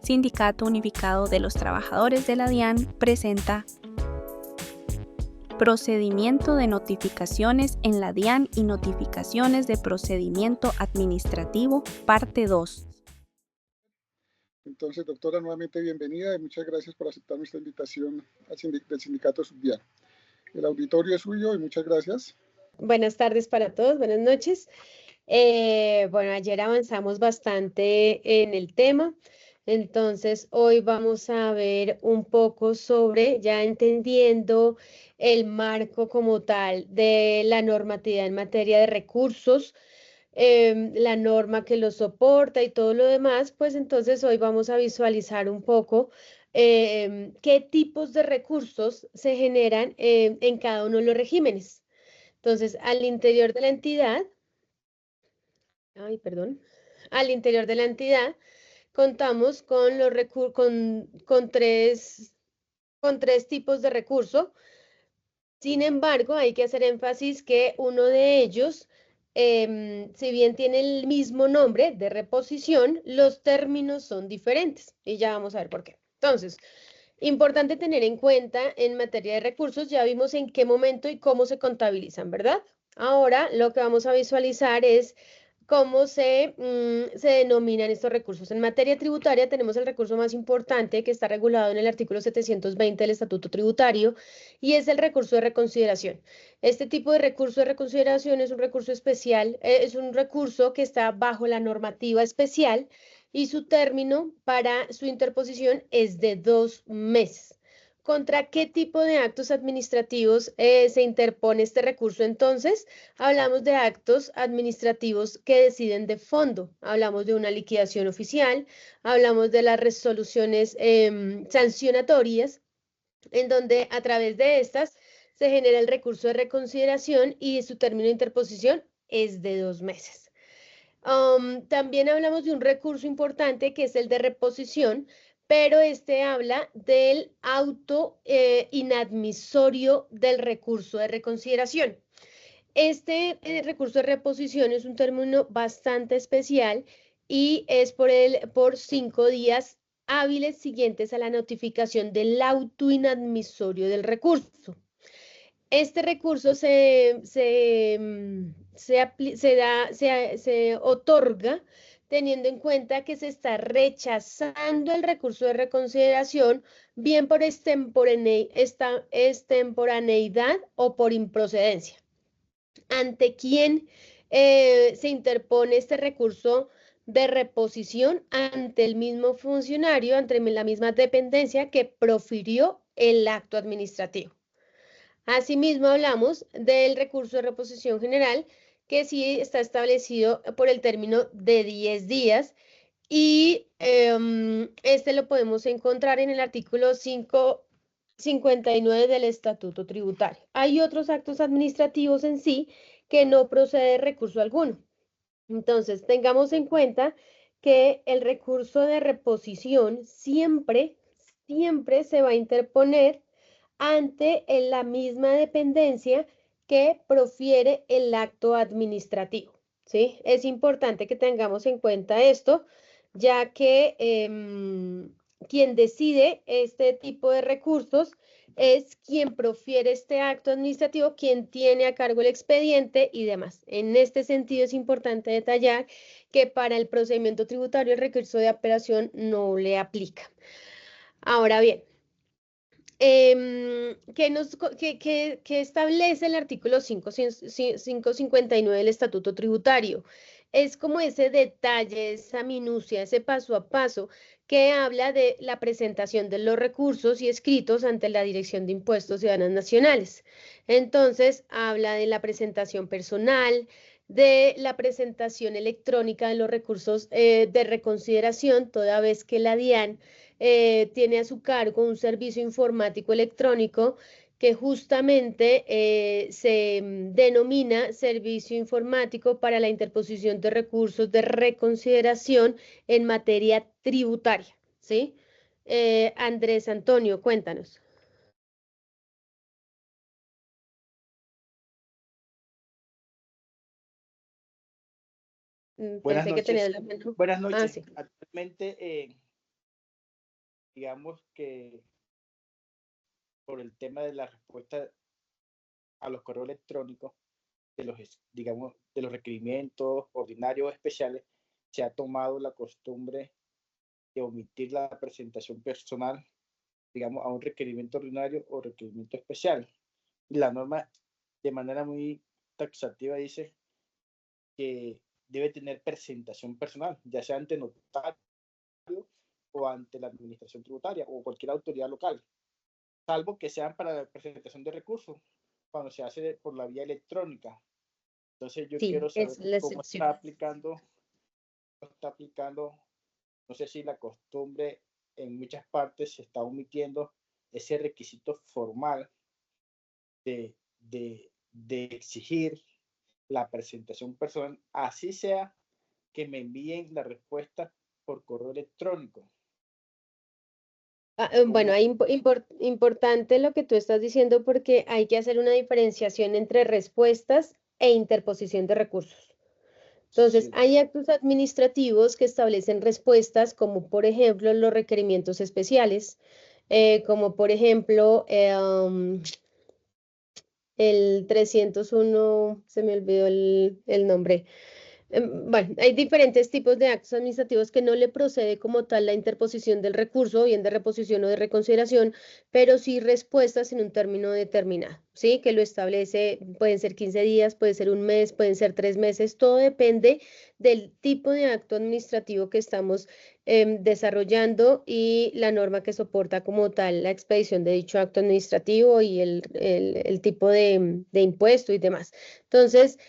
Sindicato Unificado de los Trabajadores de la DIAN presenta Procedimiento de notificaciones en la DIAN y notificaciones de procedimiento administrativo, parte 2. Entonces, doctora, nuevamente bienvenida y muchas gracias por aceptar nuestra invitación del Sindicato Subdian. El auditorio es suyo y muchas gracias. Buenas tardes para todos, buenas noches. Bueno, ayer avanzamos bastante en el tema, entonces hoy vamos a ver un poco sobre, ya entendiendo el marco como tal de la normatividad en materia de recursos, la norma que lo soporta y todo lo demás, pues entonces hoy vamos a visualizar un poco qué tipos de recursos se generan en cada uno de los regímenes. Entonces, al interior de la entidad, al interior de la entidad contamos con con tres tipos de recurso. Sin embargo, hay que hacer énfasis que uno de ellos, si bien tiene el mismo nombre de reposición, los términos son diferentes y ya vamos a ver por qué. Entonces, importante tener en cuenta en materia de recursos, ya vimos en qué momento y cómo se contabilizan, ¿verdad? Ahora lo que vamos a visualizar es cómo se denominan estos recursos. En materia tributaria tenemos el recurso más importante que está regulado en el artículo 720 del Estatuto Tributario y es el recurso de reconsideración. Este tipo de recurso de reconsideración es un recurso especial, es un recurso que está bajo la normativa especial y su término para su interposición es de 2 meses. ¿Contra qué tipo de actos administrativos se interpone este recurso? Entonces, hablamos de actos administrativos que deciden de fondo. Hablamos de una liquidación oficial, hablamos de las resoluciones sancionatorias, en donde a través de estas se genera el recurso de reconsideración y su término de interposición es de 2 meses. También hablamos de un recurso importante que es el de reposición, pero este habla del auto inadmisorio del recurso de reconsideración. Este recurso de reposición es un término bastante especial y es por 5 días hábiles siguientes a la notificación del auto inadmisorio del recurso. Este recurso se otorga teniendo en cuenta que se está rechazando el recurso de reconsideración, bien por extemporaneidad o por improcedencia. ¿Ante quién se interpone este recurso de reposición? Ante el mismo funcionario, ante la misma dependencia que profirió el acto administrativo. Asimismo, hablamos del recurso de reposición general, que sí está establecido por el término de 10 días y este lo podemos encontrar en el artículo 559 del Estatuto Tributario. Hay otros actos administrativos en sí que no procede recurso alguno. Entonces, tengamos en cuenta que el recurso de reposición siempre se va a interponer ante la misma dependencia que profiere el acto administrativo, ¿sí? Es importante que tengamos en cuenta esto, ya que quien decide este tipo de recursos es quien profiere este acto administrativo, quien tiene a cargo el expediente y demás. En este sentido es importante detallar que para el procedimiento tributario el recurso de apelación no le aplica. Ahora bien, ¿qué establece el artículo 559 del Estatuto Tributario? Es como ese detalle, esa minucia, ese paso a paso que habla de la presentación de los recursos y escritos ante la Dirección de Impuestos y Aduanas Nacionales. Entonces, habla de la presentación personal, de la presentación electrónica de los recursos de reconsideración, toda vez que la DIAN tiene a su cargo un servicio informático electrónico que justamente se denomina Servicio Informático para la Interposición de Recursos de Reconsideración en materia tributaria, ¿sí? Andrés Antonio, cuéntanos. Buenas Pensé que tenías noches. la mano. Buenas noches. Sí. Actualmente digamos que por el tema de la respuesta a los correos electrónicos, digamos, de los requerimientos ordinarios o especiales, se ha tomado la costumbre de omitir la presentación personal, digamos, a un requerimiento ordinario o requerimiento especial. Y la norma, de manera muy taxativa, dice que debe tener presentación personal, ya sea ante notario o ante la administración tributaria o cualquier autoridad local, salvo que sean para la presentación de recursos, cuando se hace por la vía electrónica. Entonces yo Sí, quiero es saber la cómo excepción. está aplicando, no sé si la costumbre en muchas partes se está omitiendo ese requisito formal de exigir la presentación personal, así sea que me envíen la respuesta por correo electrónico. Bueno, Como, hay importante lo que tú estás diciendo porque hay que hacer una diferenciación entre respuestas e interposición de recursos. Entonces, sí, hay actos administrativos que establecen respuestas, como por ejemplo los requerimientos especiales, como por ejemplo el 301, se me olvidó el nombre. Bueno, hay diferentes tipos de actos administrativos que no le procede como tal la interposición del recurso, bien de reposición o de reconsideración, pero sí respuestas en un término determinado, ¿sí? Que lo establece, pueden ser 15 días, puede ser un mes, pueden ser 3 meses, todo depende del tipo de acto administrativo que estamos desarrollando y la norma que soporta como tal la expedición de dicho acto administrativo y el tipo de impuesto y demás. Entonces,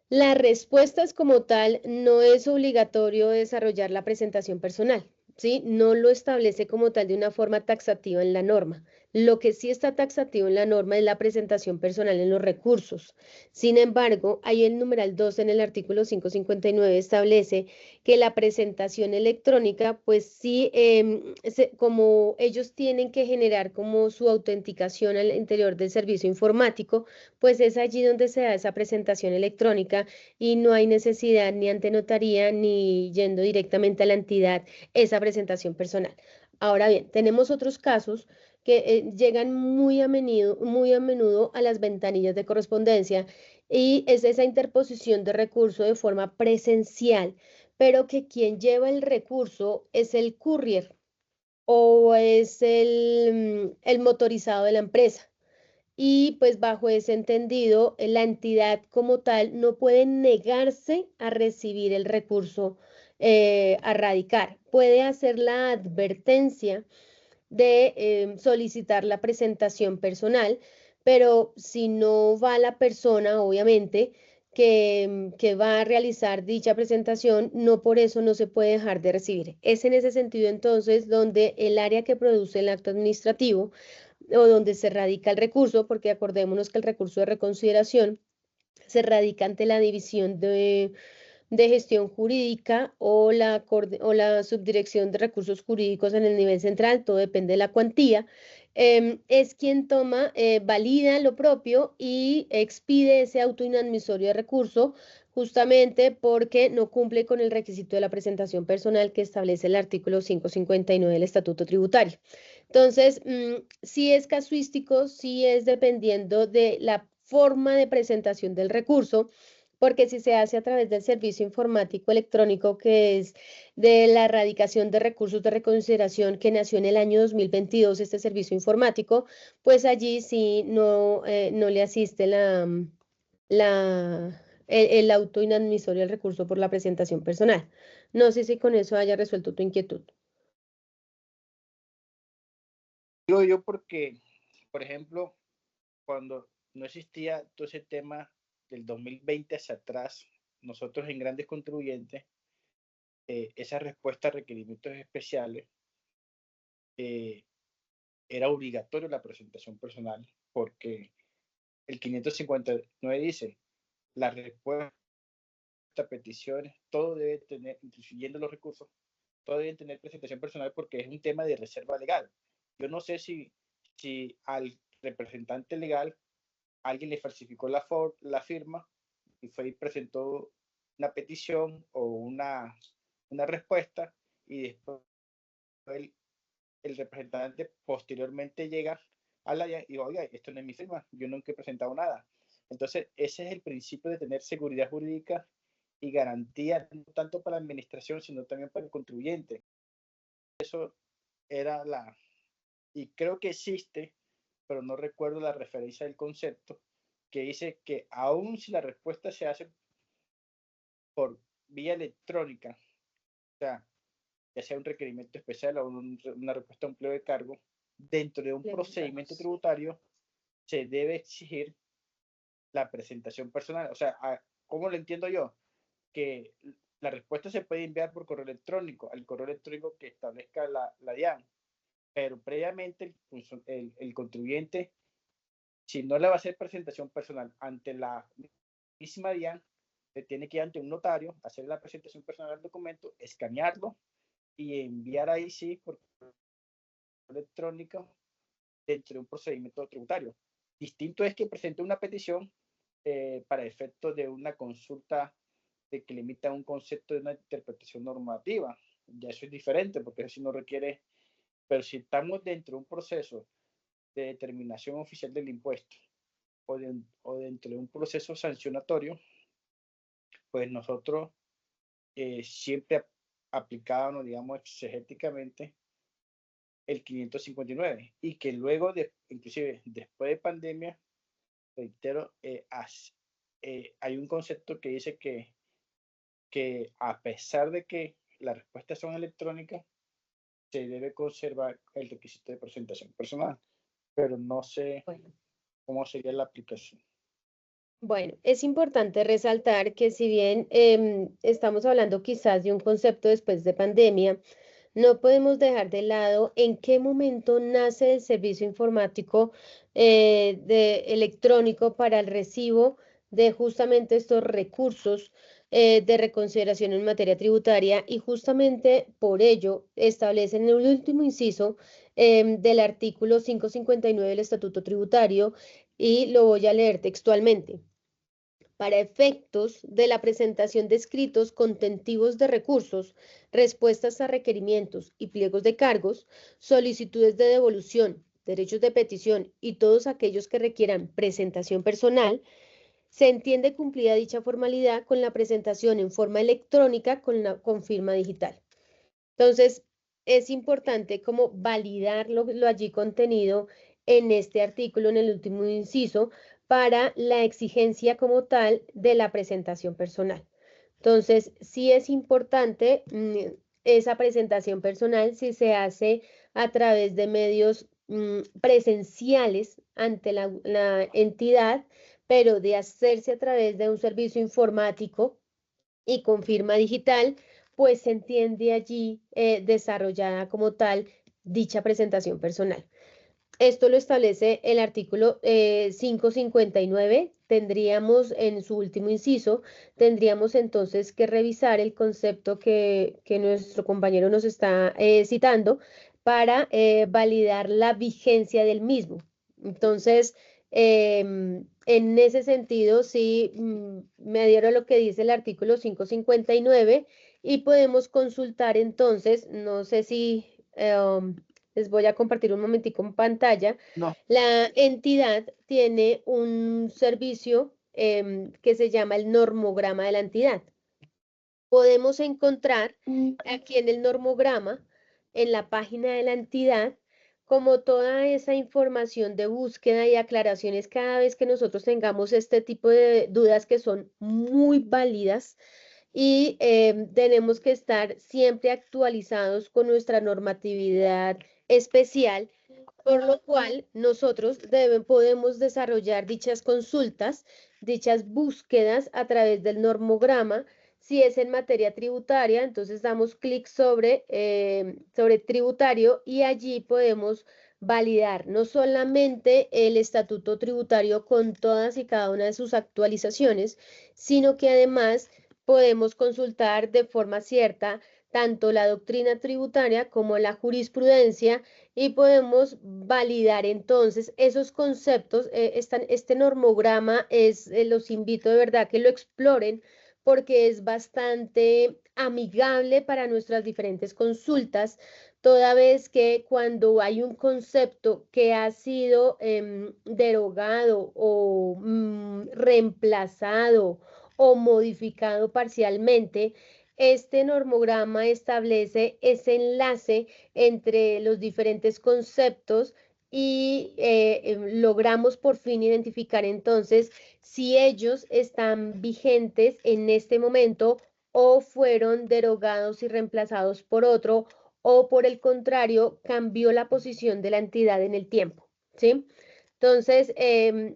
las respuestas como tal no es obligatorio desarrollar la presentación personal, ¿sí? No lo establece como tal de una forma taxativa en la norma. Lo que sí está taxativo en la norma es la presentación personal en los recursos. Sin embargo, ahí el numeral 2 en el artículo 559 establece que la presentación electrónica, pues sí, como ellos tienen que generar como su autenticación al interior del servicio informático, pues es allí donde se da esa presentación electrónica y no hay necesidad ni ante notaría ni yendo directamente a la entidad esa presentación personal. Ahora bien, tenemos otros casos que llegan muy a menudo a las ventanillas de correspondencia y es esa interposición de recurso de forma presencial, pero que quien lleva el recurso es el courier o es el motorizado de la empresa. Y pues bajo ese entendido, la entidad como tal no puede negarse a recibir el recurso a radicar. Puede hacer la advertencia de solicitar la presentación personal, pero si no va la persona, obviamente, que va a realizar dicha presentación, no por eso no se puede dejar de recibir. Es en ese sentido entonces donde el área que produce el acto administrativo o donde se radica el recurso, porque acordémonos que el recurso de reconsideración se radica ante la división de gestión jurídica o la subdirección de recursos jurídicos en el nivel central, todo depende de la cuantía, es quien toma, valida lo propio y expide ese auto inadmisorio de recurso justamente porque no cumple con el requisito de la presentación personal que establece el artículo 559 del Estatuto Tributario. Entonces, sí es casuístico, sí es dependiendo de la forma de presentación del recurso, porque si se hace a través del servicio informático electrónico que es de la erradicación de recursos de reconsideración que nació en el año 2022, este servicio informático, pues allí sí no le asiste el auto inadmisorio del recurso por la presentación personal. No sé si con eso haya resuelto tu inquietud. digo yo porque, por ejemplo, cuando no existía todo ese tema del 2020 hacia atrás, nosotros en grandes contribuyentes, esa respuesta a requerimientos especiales, eh, era obligatorio la presentación personal, porque el 559 dice, la respuesta a peticiones, todo debe tener, incluyendo los recursos, todo debe tener presentación personal porque es un tema de reserva legal. Yo no sé si al representante legal alguien le falsificó la firma y fue y presentó una petición o una respuesta y después él el representante posteriormente llega a la DIAN y dice, oiga, esto no es mi firma, yo nunca he presentado nada. Entonces, ese es el principio de tener seguridad jurídica y garantía, no tanto para la administración, sino también para el contribuyente. Eso era y creo que existe, pero no recuerdo la referencia del concepto, que dice que aun si la respuesta se hace por vía electrónica, o sea, ya sea un requerimiento especial o una respuesta a un pliego de cargo, dentro de un procedimiento tributario se debe exigir la presentación personal. O sea, ¿cómo lo entiendo yo? Que la respuesta se puede enviar por correo electrónico, al correo electrónico que establezca la DIAN, pero previamente el contribuyente, si no le va a hacer presentación personal ante la misma DIAN, le tiene que ir ante un notario, hacer la presentación personal del documento, escanearlo y enviar ahí sí por correo electrónico dentro de un procedimiento tributario. Distinto es que presente una petición para efectos de una consulta de que limita un concepto de una interpretación normativa. Ya eso es diferente porque eso no requiere, pero si estamos dentro de un proceso de determinación oficial del impuesto o dentro de un proceso sancionatorio, pues nosotros siempre aplicábamos, digamos, exegéticamente el 559 y que luego, inclusive después de pandemia, reitero, hay un concepto que dice que a pesar de que las respuestas son electrónicas, se debe conservar el requisito de presentación personal, pero no sé cómo sería la aplicación. Bueno, es importante resaltar que si bien estamos hablando quizás de un concepto después de pandemia, no podemos dejar de lado en qué momento nace el servicio informático electrónico para el recibo de justamente estos recursos de reconsideración en materia tributaria y justamente por ello establecen en el último inciso del artículo 559 del Estatuto Tributario y lo voy a leer textualmente. Para efectos de la presentación de escritos contentivos de recursos, respuestas a requerimientos y pliegos de cargos, solicitudes de devolución, derechos de petición y todos aquellos que requieran presentación personal, se entiende cumplida dicha formalidad con la presentación en forma electrónica con firma digital. Entonces, es importante como validar lo allí contenido en este artículo, en el último inciso, para la exigencia como tal de la presentación personal. Entonces, sí es importante esa presentación personal si se hace a través de medios presenciales ante la entidad, pero de hacerse a través de un servicio informático y con firma digital, pues se entiende allí desarrollada como tal dicha presentación personal. Esto lo establece el artículo 559. Tendríamos en su último inciso, tendríamos entonces que revisar el concepto que nuestro compañero nos está citando para validar la vigencia del mismo. Entonces, en ese sentido, sí, me adhiero a lo que dice el artículo 559 y podemos consultar entonces, no sé si les voy a compartir un momentico en pantalla. No. La entidad tiene un servicio que se llama el normograma de la entidad. Podemos encontrar aquí en el normograma, en la página de la entidad, como toda esa información de búsqueda y aclaraciones cada vez que nosotros tengamos este tipo de dudas que son muy válidas y tenemos que estar siempre actualizados con nuestra normatividad especial, por lo cual nosotros podemos desarrollar dichas consultas, dichas búsquedas a través del normograma. Si es en materia tributaria, entonces damos clic sobre tributario y allí podemos validar no solamente el estatuto tributario con todas y cada una de sus actualizaciones, sino que además podemos consultar de forma cierta tanto la doctrina tributaria como la jurisprudencia y podemos validar entonces esos conceptos. Este normograma los invito de verdad que lo exploren porque es bastante amigable para nuestras diferentes consultas, toda vez que cuando hay un concepto que ha sido derogado o reemplazado o modificado parcialmente, este normograma establece ese enlace entre los diferentes conceptos y logramos por fin identificar entonces si ellos están vigentes en este momento o fueron derogados y reemplazados por otro, o por el contrario, cambió la posición de la entidad en el tiempo, ¿sí? Entonces,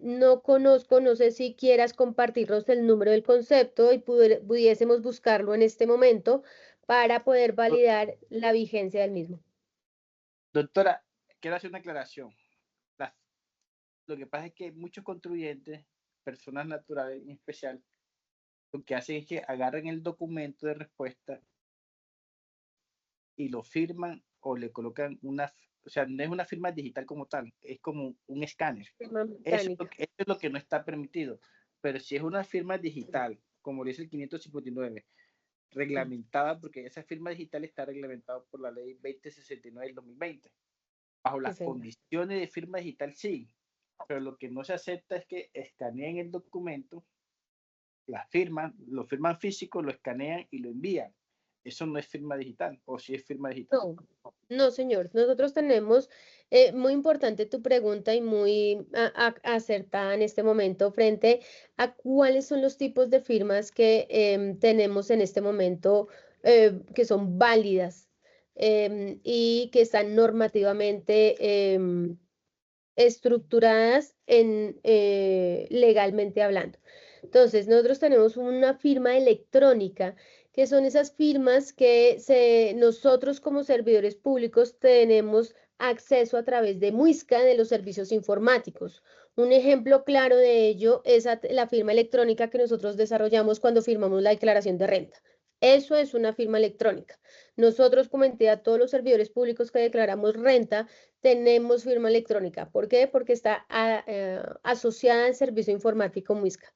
no conozco, no sé si quieras compartirnos el número del concepto y pudiésemos buscarlo en este momento para poder validar la vigencia del mismo. Doctora, quiero hacer una aclaración. Lo que pasa es que muchos contribuyentes, personas naturales en especial, lo que hacen es que agarran el documento de respuesta y lo firman o le colocan o sea, no es una firma digital como tal, es como un escáner. Eso es lo que no está permitido. Pero si es una firma digital, como dice el 559, reglamentada, porque esa firma digital está reglamentada por la ley 2069 del 2020. Bajo las condiciones de firma digital, sí. Pero lo que no se acepta es que escaneen el documento, la firman, lo firman físico, lo escanean y lo envían. Eso no es firma digital, o si es firma digital. No, señor. Nosotros tenemos, muy importante tu pregunta y muy acertada en este momento frente a cuáles son los tipos de firmas que tenemos en este momento que son válidas y que están normativamente estructuradas legalmente hablando. Entonces, nosotros tenemos una firma electrónica, que son esas firmas que nosotros como servidores públicos tenemos acceso a través de Muisca, de los servicios informáticos. Un ejemplo claro de ello es la firma electrónica que nosotros desarrollamos cuando firmamos la declaración de renta. Eso es una firma electrónica. Nosotros, como entidad, todos los servidores públicos que declaramos renta, tenemos firma electrónica. ¿Por qué? Porque está asociada al servicio informático Muisca.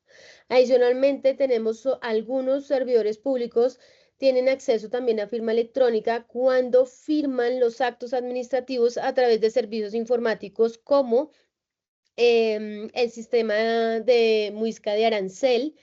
Adicionalmente, tenemos algunos servidores públicos tienen acceso también a firma electrónica cuando firman los actos administrativos a través de servicios informáticos como el sistema de Muisca de Arancel,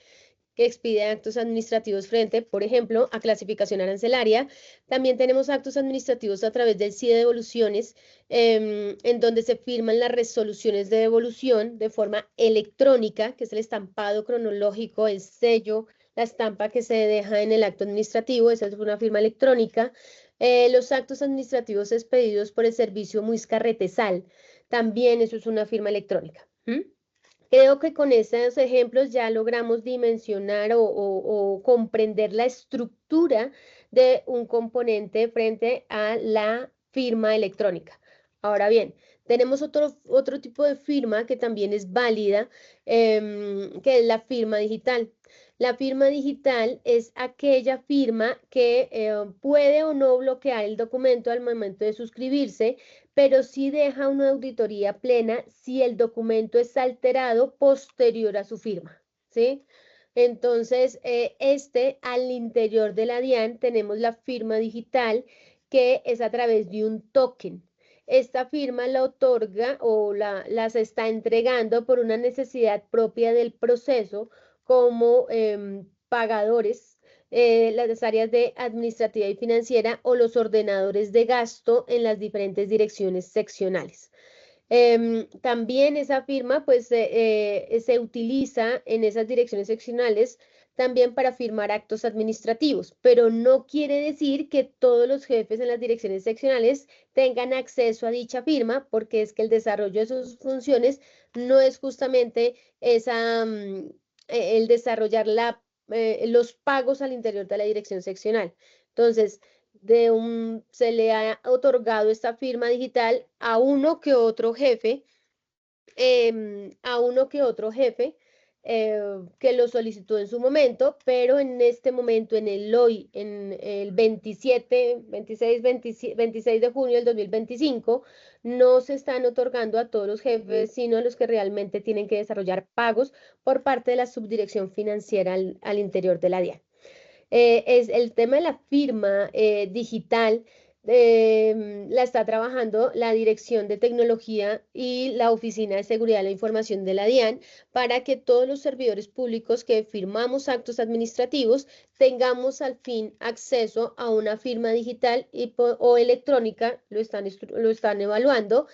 que expide actos administrativos frente, por ejemplo, a clasificación arancelaria. También tenemos actos administrativos a través del CIE de devoluciones, en donde se firman las resoluciones de devolución de forma electrónica, que es el estampado cronológico, el sello, la estampa que se deja en el acto administrativo, esa es una firma electrónica. Los actos administrativos expedidos por el servicio Muisca Retesal, también eso es una firma electrónica. Creo que con esos ejemplos ya logramos dimensionar o comprender la estructura de un componente frente a la firma electrónica. Ahora bien, tenemos otro tipo de firma que también es válida, que es la firma digital. La firma digital es aquella firma que puede o no bloquear el documento al momento de suscribirse, pero sí deja una auditoría plena si el documento es alterado posterior a su firma, ¿sí? Entonces, al interior de la DIAN tenemos la firma digital, que es a través de un token. Esta firma la otorga o las está entregando por una necesidad propia del proceso como pagadores, las áreas de administrativa y financiera o los ordenadores de gasto en las diferentes direcciones seccionales. También esa firma pues se utiliza en esas direcciones seccionales también para firmar actos administrativos, pero no quiere decir que todos los jefes en las direcciones seccionales tengan acceso a dicha firma, porque es que el desarrollo de sus funciones no es justamente el desarrollar los pagos al interior de la dirección seccional. Entonces, se le ha otorgado esta firma digital a uno que otro jefe, que lo solicitó en su momento, pero en este momento, en el hoy, en el 26 de junio del 2025, no se están otorgando a todos los jefes, sino a los que realmente tienen que desarrollar pagos por parte de la subdirección financiera al interior de la DIAN. Es el tema de la firma digital. la está trabajando la Dirección de Tecnología y la Oficina de Seguridad de la Información de la DIAN para que todos los servidores públicos que firmamos actos administrativos tengamos al fin acceso a una firma digital o electrónica, lo están evaluando,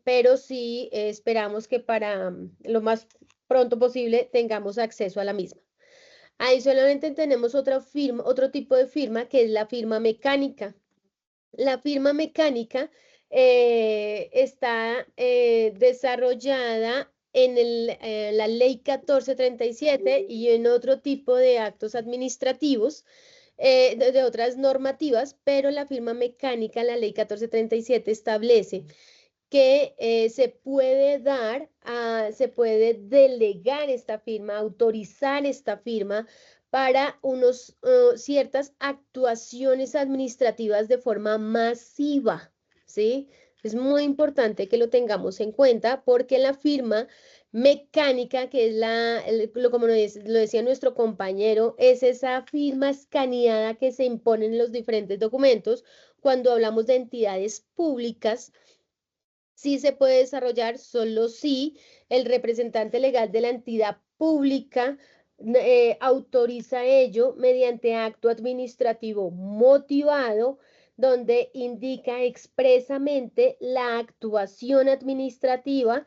pero sí esperamos que para lo más pronto posible tengamos acceso a la misma. Ahí solamente tenemos otra firma, otro tipo de firma que es la firma mecánica. La firma mecánica está desarrollada en la ley 1437 y en otro tipo de actos administrativos, de otras normativas, pero la firma mecánica, la ley 1437 establece que se puede se puede delegar esta firma, autorizar esta firma para ciertas actuaciones administrativas de forma masiva, ¿sí? Es muy importante que lo tengamos en cuenta porque la firma mecánica, que es como lo decía nuestro compañero, es esa firma escaneada que se impone en los diferentes documentos cuando hablamos de entidades públicas. Sí se puede desarrollar solo si el representante legal de la entidad pública autoriza ello mediante acto administrativo motivado, donde indica expresamente la actuación administrativa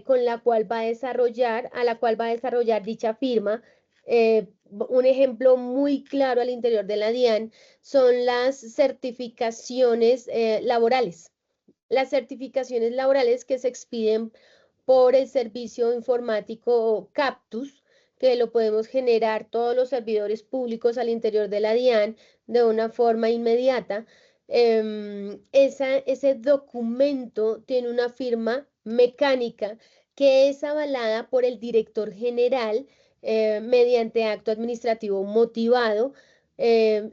con la cual va a desarrollar, a la cual va a desarrollar dicha firma. Un ejemplo muy claro al interior de la DIAN son las certificaciones laborales. Las certificaciones laborales que se expiden por el servicio informático Captus, que lo podemos generar todos los servidores públicos al interior de la DIAN de una forma inmediata. Ese documento tiene una firma mecánica que es avalada por el director general mediante acto administrativo motivado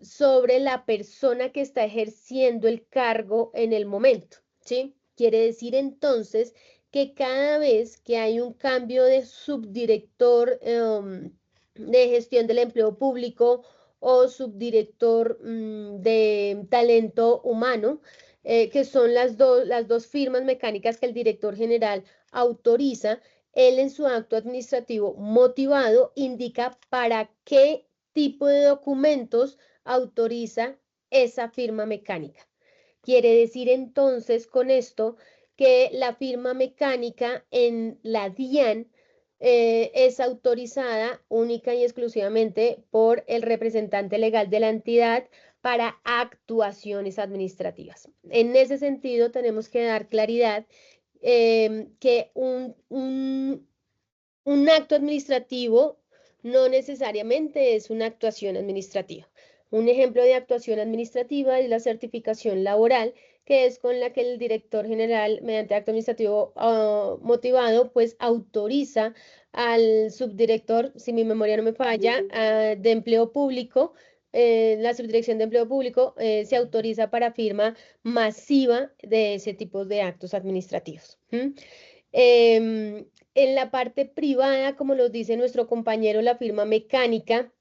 sobre la persona que está ejerciendo el cargo en el momento. ¿Sí? Quiere decir entonces que cada vez que hay un cambio de subdirector de gestión del empleo público o subdirector de talento humano, que son las dos firmas mecánicas que el director general autoriza, él en su acto administrativo motivado indica para qué tipo de documentos autoriza esa firma mecánica. Quiere decir entonces con esto que la firma mecánica en la DIAN es autorizada única y exclusivamente por el representante legal de la entidad para actuaciones administrativas. En ese sentido, tenemos que dar claridad que un acto administrativo no necesariamente es una actuación administrativa. Un ejemplo de actuación administrativa es la certificación laboral, que es con la que el director general, mediante acto administrativo motivado, pues autoriza al subdirector, si mi memoria no me falla, de empleo público, la subdirección de empleo público se autoriza para firma masiva de ese tipo de actos administrativos. En la parte privada, como nos dice nuestro compañero, la firma mecánica,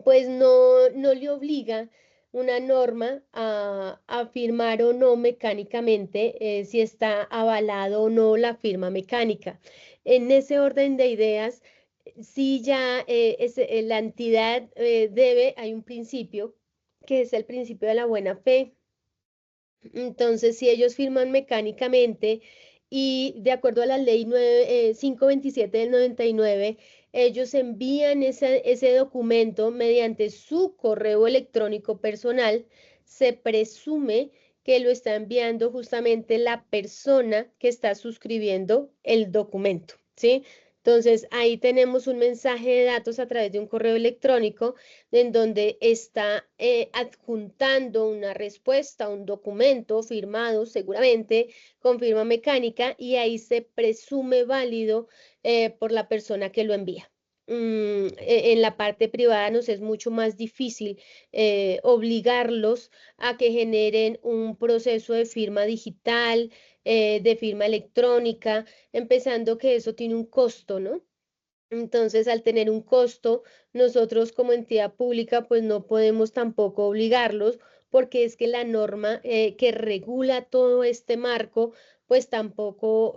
pues no le obliga una norma a firmar o no mecánicamente si está avalado o no la firma mecánica. En ese orden de ideas, si ya la entidad hay un principio que es el principio de la buena fe. Entonces, si ellos firman mecánicamente y de acuerdo a la ley 527 del 99, ellos envían ese documento mediante su correo electrónico personal, se presume que lo está enviando justamente la persona que está suscribiendo el documento, ¿sí? Entonces, ahí tenemos un mensaje de datos a través de un correo electrónico en donde está adjuntando una respuesta, un documento firmado seguramente con firma mecánica y ahí se presume válido por la persona que lo envía. En la parte privada nos es mucho más difícil obligarlos a que generen un proceso de firma digital, de firma electrónica, empezando que eso tiene un costo, ¿no? Entonces, al tener un costo, nosotros como entidad pública, pues no podemos tampoco obligarlos porque es que la norma que regula todo este marco, pues tampoco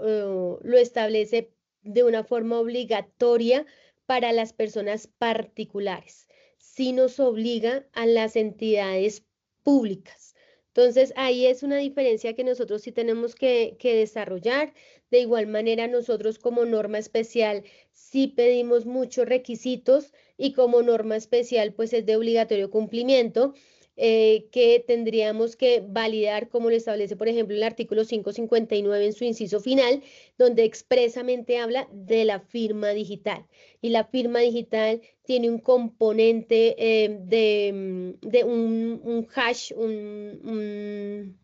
lo establece de una forma obligatoria para las personas particulares, sí nos obliga a las entidades públicas. Entonces, ahí es una diferencia que nosotros sí tenemos que desarrollar. De igual manera, nosotros como norma especial sí pedimos muchos requisitos y como norma especial pues es de obligatorio cumplimiento. Que tendríamos que validar, como lo establece, por ejemplo, el artículo 559 en su inciso final, donde expresamente habla de la firma digital. Y la firma digital tiene un componente de un hash, un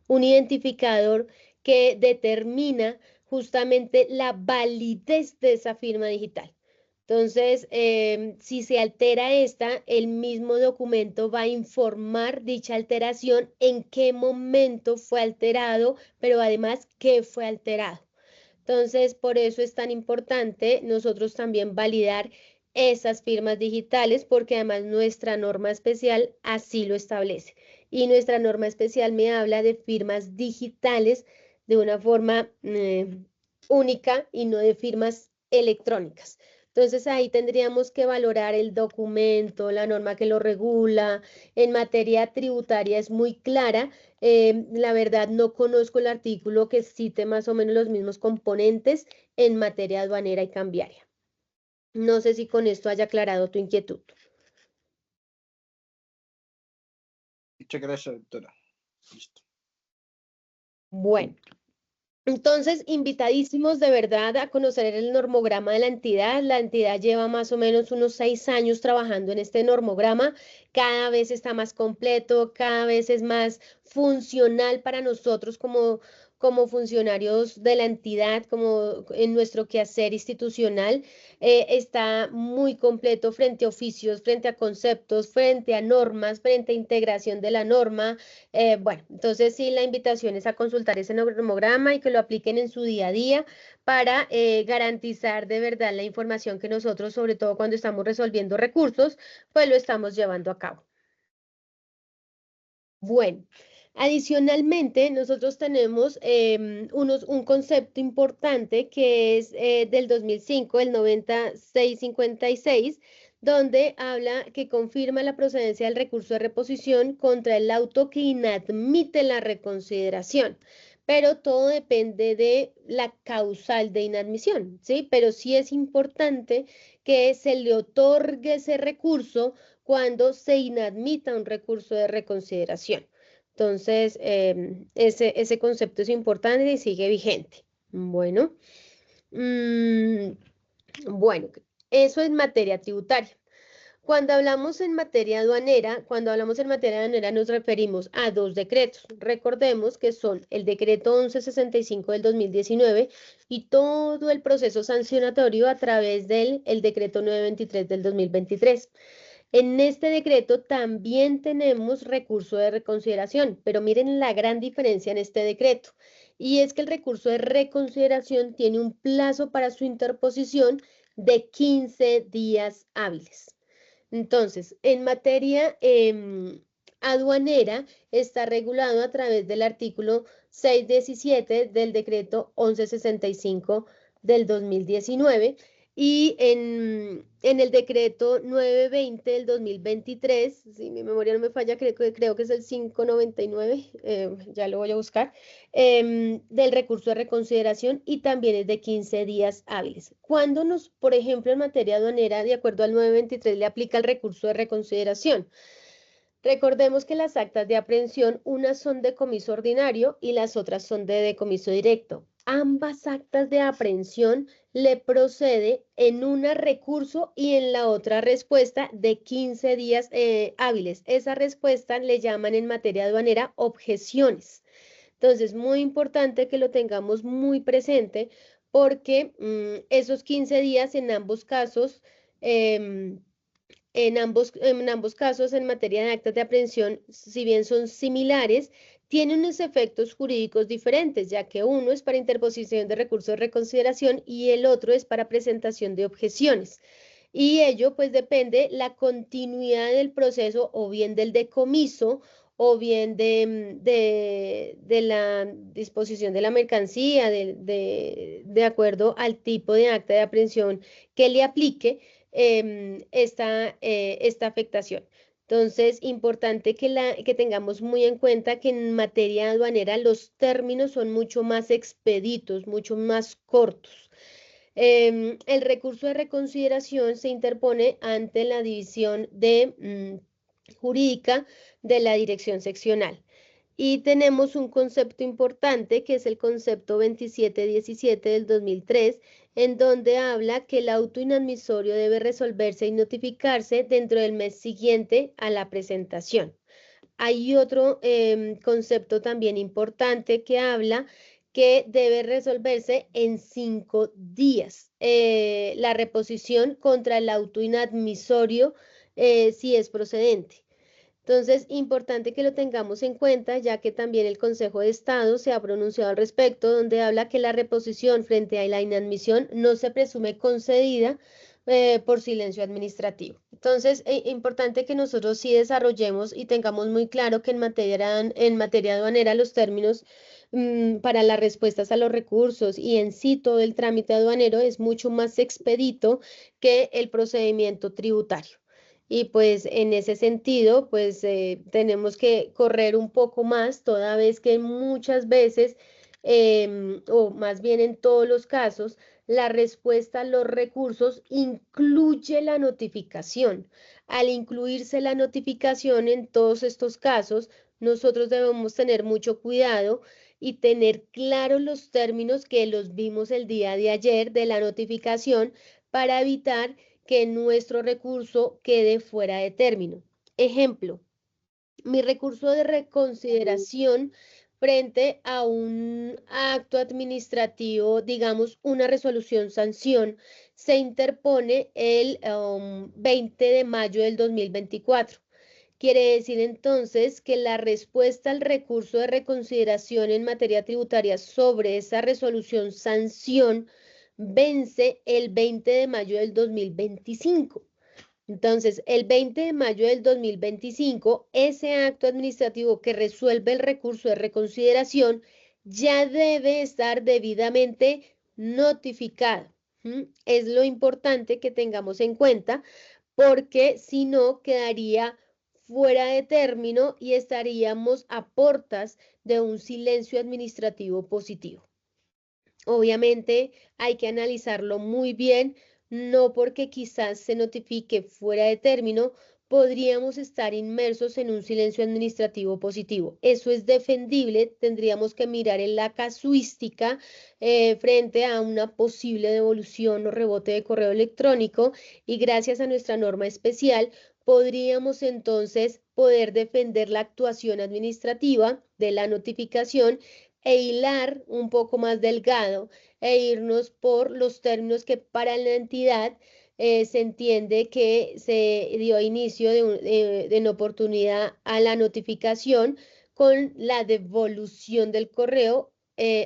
identificador que determina justamente la validez de esa firma digital. Entonces, si se altera esta, el mismo documento va a informar dicha alteración, en qué momento fue alterado, pero además qué fue alterado. Entonces, por eso es tan importante nosotros también validar esas firmas digitales, porque además nuestra norma especial así lo establece. Y nuestra norma especial me habla de firmas digitales de una forma única y no de firmas electrónicas. Entonces ahí tendríamos que valorar el documento, la norma que lo regula. En materia tributaria es muy clara. La verdad no conozco el artículo que cite más o menos los mismos componentes en materia aduanera y cambiaria. No sé si con esto haya aclarado tu inquietud. Muchas gracias, doctora. Listo. Bueno. Entonces, invitadísimos de verdad a conocer el normograma de la entidad. La entidad lleva más o menos unos 6 años trabajando en este normograma. Cada vez está más completo, cada vez es más funcional para nosotros como funcionarios de la entidad, como en nuestro quehacer institucional. Está muy completo frente a oficios, frente a conceptos, frente a normas, frente a integración de la norma. Bueno, entonces sí, la invitación es a consultar ese normograma y que lo apliquen en su día a día para garantizar de verdad la información que nosotros, sobre todo cuando estamos resolviendo recursos, pues lo estamos llevando a cabo. Bueno, adicionalmente, nosotros tenemos un concepto importante que es del 2005, el 9656, donde habla que confirma la procedencia del recurso de reposición contra el auto que inadmite la reconsideración. Pero todo depende de la causal de inadmisión, ¿sí? Pero sí es importante que se le otorgue ese recurso cuando se inadmita un recurso de reconsideración. Entonces, ese concepto es importante y sigue vigente. Bueno, bueno, eso en materia tributaria. Cuando hablamos en materia aduanera, nos referimos a 2 decretos. Recordemos que son el decreto 1165 del 2019 y todo el proceso sancionatorio a través del decreto 923 del 2023. En este decreto también tenemos recurso de reconsideración, pero miren la gran diferencia en este decreto. Y es que el recurso de reconsideración tiene un plazo para su interposición de 15 días hábiles. Entonces, en materia aduanera está regulado a través del artículo 617 del decreto 1165 del 2019 y en el decreto 920 del 2023, si mi memoria no me falla, creo que es el 599, ya lo voy a buscar, del recurso de reconsideración y también es de 15 días hábiles. Cuando por ejemplo, en materia aduanera, de acuerdo al 923, le aplica el recurso de reconsideración. Recordemos que las actas de aprehensión, unas son de decomiso ordinario y las otras son de decomiso directo. Ambas actas de aprehensión le procede en una recurso y en la otra respuesta de 15 días hábiles. Esa respuesta le llaman en materia aduanera objeciones. Entonces, muy importante que lo tengamos muy presente porque esos 15 días en ambos casos... en ambos casos, en materia de actas de aprehensión, si bien son similares, tienen unos efectos jurídicos diferentes, ya que uno es para interposición de recursos de reconsideración y el otro es para presentación de objeciones. Y ello pues depende la continuidad del proceso o bien del decomiso o bien de la disposición de la mercancía, de acuerdo al tipo de acta de aprehensión que le aplique esta afectación. Entonces, importante que tengamos muy en cuenta que en materia aduanera los términos son mucho más expeditos, mucho más cortos. El recurso de reconsideración se interpone ante la división jurídica de la dirección seccional. Y tenemos un concepto importante que es el concepto 2717 del 2003, en donde habla que el auto inadmisorio debe resolverse y notificarse dentro del mes siguiente a la presentación. Hay otro concepto también importante que habla que debe resolverse en 5 días. La reposición contra el auto inadmisorio si es procedente. Entonces, importante que lo tengamos en cuenta, ya que también el Consejo de Estado se ha pronunciado al respecto, donde habla que la reposición frente a la inadmisión no se presume concedida por silencio administrativo. Entonces, importante que nosotros sí desarrollemos y tengamos muy claro que en materia aduanera los términos para las respuestas a los recursos y en sí todo el trámite aduanero es mucho más expedito que el procedimiento tributario. Y pues en ese sentido, pues tenemos que correr un poco más, toda vez que muchas veces, o más bien en todos los casos, la respuesta a los recursos incluye la notificación. Al incluirse la notificación en todos estos casos, nosotros debemos tener mucho cuidado y tener claros los términos que los vimos el día de ayer de la notificación para evitar que nuestro recurso quede fuera de término. Ejemplo, mi recurso de reconsideración frente a un acto administrativo, digamos una resolución sanción, se interpone el 20 de mayo del 2024. Quiere decir entonces que la respuesta al recurso de reconsideración en materia tributaria sobre esa resolución sanción vence el 20 de mayo del 2025. Entonces, el 20 de mayo del 2025, ese acto administrativo que resuelve el recurso de reconsideración ya debe estar debidamente notificado. Es lo importante que tengamos en cuenta, porque si no, quedaría fuera de término y estaríamos a portas de un silencio administrativo positivo. Obviamente hay que analizarlo muy bien, no porque quizás se notifique fuera de término, podríamos estar inmersos en un silencio administrativo positivo. Eso es defendible, tendríamos que mirar en la casuística frente a una posible devolución o rebote de correo electrónico y gracias a nuestra norma especial podríamos entonces poder defender la actuación administrativa de la notificación e hilar un poco más delgado e irnos por los términos que para la entidad se entiende que se dio inicio de inoportunidad a la notificación con la devolución del correo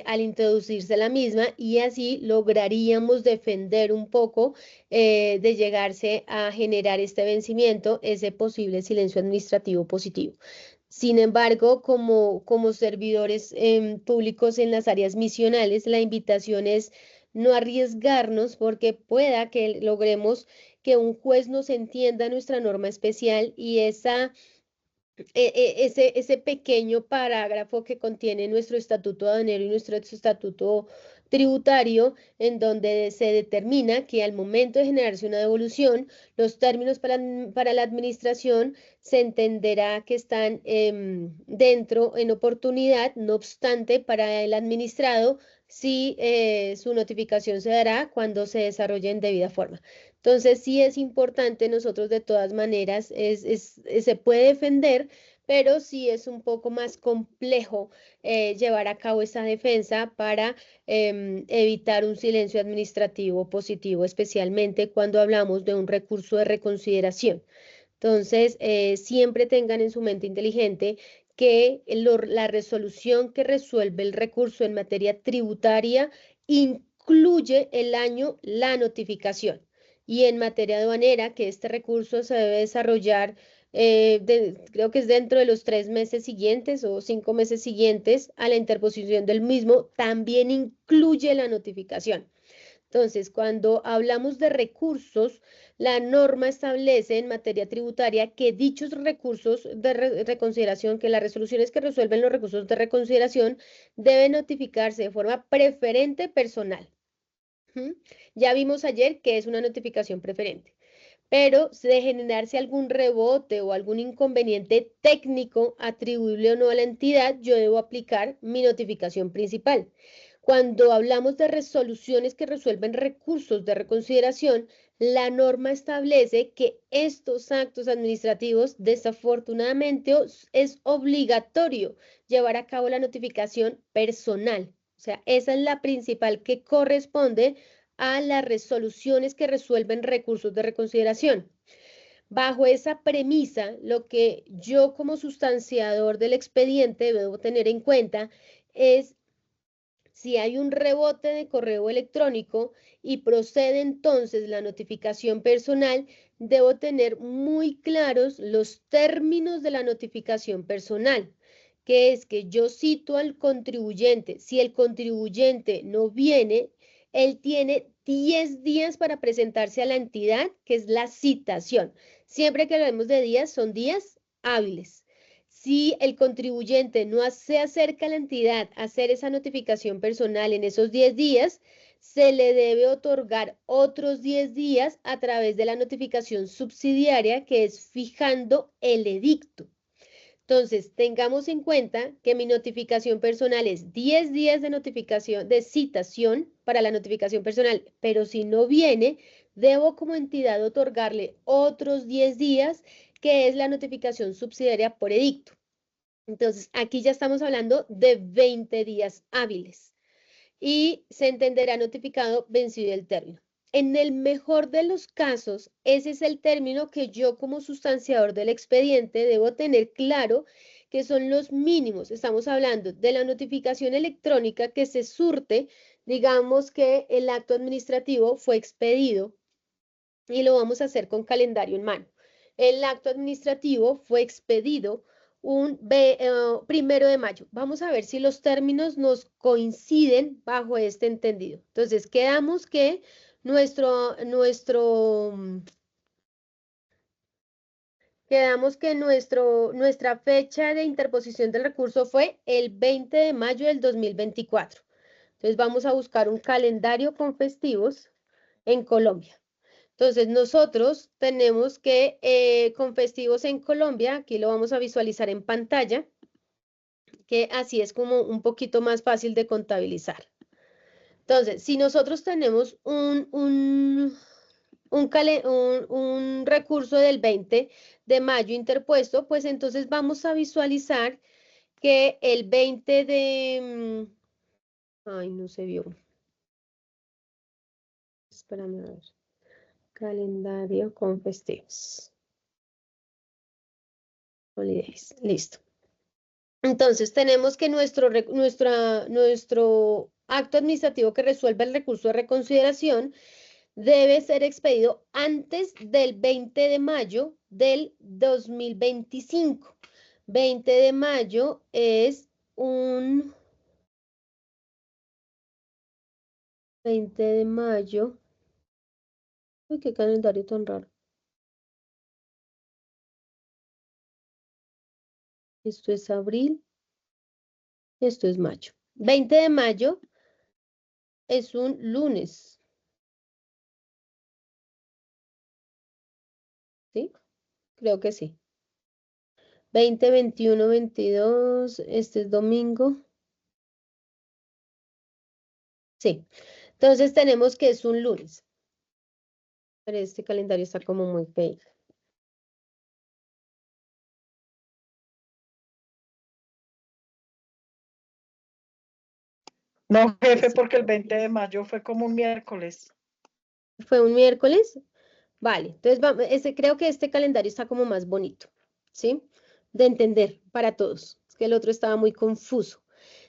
al introducirse la misma y así lograríamos defender un poco de llegarse a generar este vencimiento, ese posible silencio administrativo positivo. Sin embargo, como servidores públicos en las áreas misionales, la invitación es no arriesgarnos porque pueda que logremos que un juez nos entienda nuestra norma especial y ese pequeño parágrafo que contiene nuestro estatuto aduanero y nuestro estatuto tributario, en donde se determina que al momento de generarse una devolución, los términos para la administración se entenderá que están dentro en oportunidad, no obstante, para el administrado, sí su notificación se dará cuando se desarrolle en debida forma. Entonces, sí es importante, nosotros de todas maneras, se puede defender, pero sí es un poco más complejo llevar a cabo esa defensa para evitar un silencio administrativo positivo, especialmente cuando hablamos de un recurso de reconsideración. Entonces, siempre tengan en su mente inteligente que la resolución que resuelve el recurso en materia tributaria incluye el año la notificación. Y en materia aduanera, que este recurso se debe desarrollar creo que es dentro de los 3 meses siguientes o 5 meses siguientes a la interposición del mismo, también incluye la notificación. Entonces, cuando hablamos de recursos, la norma establece en materia tributaria que dichos recursos de reconsideración, que las resoluciones que resuelven los recursos de reconsideración deben notificarse de forma preferente personal. Ya vimos ayer que es una notificación preferente, pero de generarse algún rebote o algún inconveniente técnico atribuible o no a la entidad, yo debo aplicar mi notificación principal. Cuando hablamos de resoluciones que resuelven recursos de reconsideración, la norma establece que estos actos administrativos, desafortunadamente, es obligatorio llevar a cabo la notificación personal. O sea, esa es la principal que corresponde a las resoluciones que resuelven recursos de reconsideración. Bajo esa premisa, lo que yo como sustanciador del expediente debo tener en cuenta es si hay un rebote de correo electrónico y procede entonces la notificación personal, debo tener muy claros los términos de la notificación personal, que es que yo cito al contribuyente. Si el contribuyente no viene, él tiene 10 días para presentarse a la entidad, que es la citación. Siempre que hablemos de días, son días hábiles. Si el contribuyente no se acerca a la entidad a hacer esa notificación personal en esos 10 días, se le debe otorgar otros 10 días a través de la notificación subsidiaria, que es fijando el edicto. Entonces, tengamos en cuenta que mi notificación personal es 10 días de notificación, de citación para la notificación personal, pero si no viene, debo como entidad otorgarle otros 10 días, que es la notificación subsidiaria por edicto. Entonces, aquí ya estamos hablando de 20 días hábiles y se entenderá notificado vencido el término. En el mejor de los casos, ese es el término que yo como sustanciador del expediente debo tener claro que son los mínimos. Estamos hablando de la notificación electrónica que se surte, digamos que el acto administrativo fue expedido y lo vamos a hacer con calendario en mano. El acto administrativo fue expedido un 1 de mayo. Vamos a ver si los términos nos coinciden bajo este entendido. Entonces, quedamos que nuestra fecha de interposición del recurso fue el 20 de mayo del 2024. Entonces, vamos a buscar un calendario con festivos en Colombia. Entonces, nosotros tenemos que, con festivos en Colombia, aquí lo vamos a visualizar en pantalla, que así es como un poquito más fácil de contabilizar. Entonces, si nosotros tenemos un recurso del 20 de mayo interpuesto, pues entonces vamos a visualizar que el 20 de... Ay, no se vio. Espérame a ver. Calendario con festivos. Holidays. Listo. Entonces, tenemos que nuestro acto administrativo que resuelva el recurso de reconsideración debe ser expedido antes del 20 de mayo del 2025. 20 de mayo es un... 20 de mayo. Uy, qué calendario tan raro. Esto es abril. Esto es mayo. 20 de mayo es un lunes. ¿Sí? Creo que sí. 20, 21, 22. Este es domingo. Sí. Entonces tenemos que es un lunes. Pero este calendario está como muy feo. No, jefe, porque el 20 de mayo fue como un miércoles. ¿Fue un miércoles? Vale, entonces creo que este calendario está como más bonito, ¿sí? De entender para todos. Es que el otro estaba muy confuso.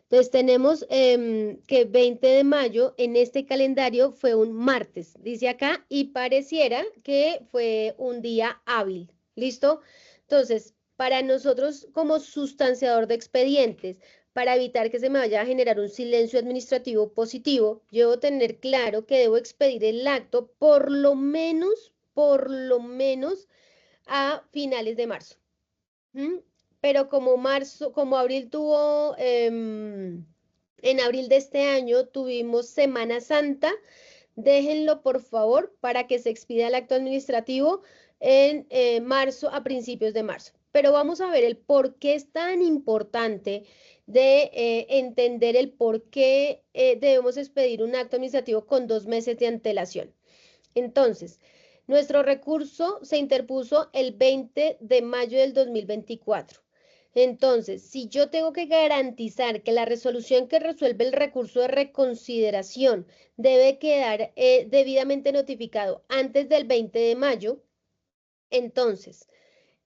Entonces tenemos que 20 de mayo en este calendario fue un martes, dice acá, y pareciera que fue un día hábil. ¿Listo? Entonces, para nosotros como sustanciador de expedientes, para evitar que se me vaya a generar un silencio administrativo positivo, yo debo tener claro que debo expedir el acto por lo menos a finales de marzo. Pero como abril tuvo, en abril de este año tuvimos Semana Santa, déjenlo por favor para que se expida el acto administrativo en marzo, a principios de marzo. Pero vamos a ver el por qué es tan importante de entender el por qué debemos expedir un acto administrativo con 2 meses de antelación. Entonces, nuestro recurso se interpuso el 20 de mayo del 2024. Entonces, si yo tengo que garantizar que la resolución que resuelve el recurso de reconsideración debe quedar debidamente notificado antes del 20 de mayo, entonces,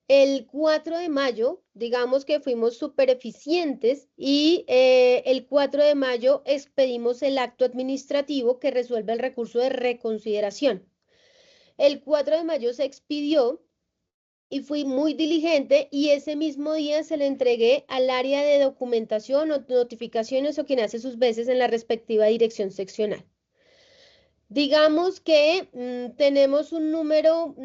el 4 de mayo, digamos que fuimos súper eficientes y el 4 de mayo expedimos el acto administrativo que resuelve el recurso de reconsideración. El 4 de mayo se expidió y fui muy diligente y ese mismo día se le entregué al área de documentación o notificaciones o quien hace sus veces en la respectiva dirección seccional. Digamos que tenemos un número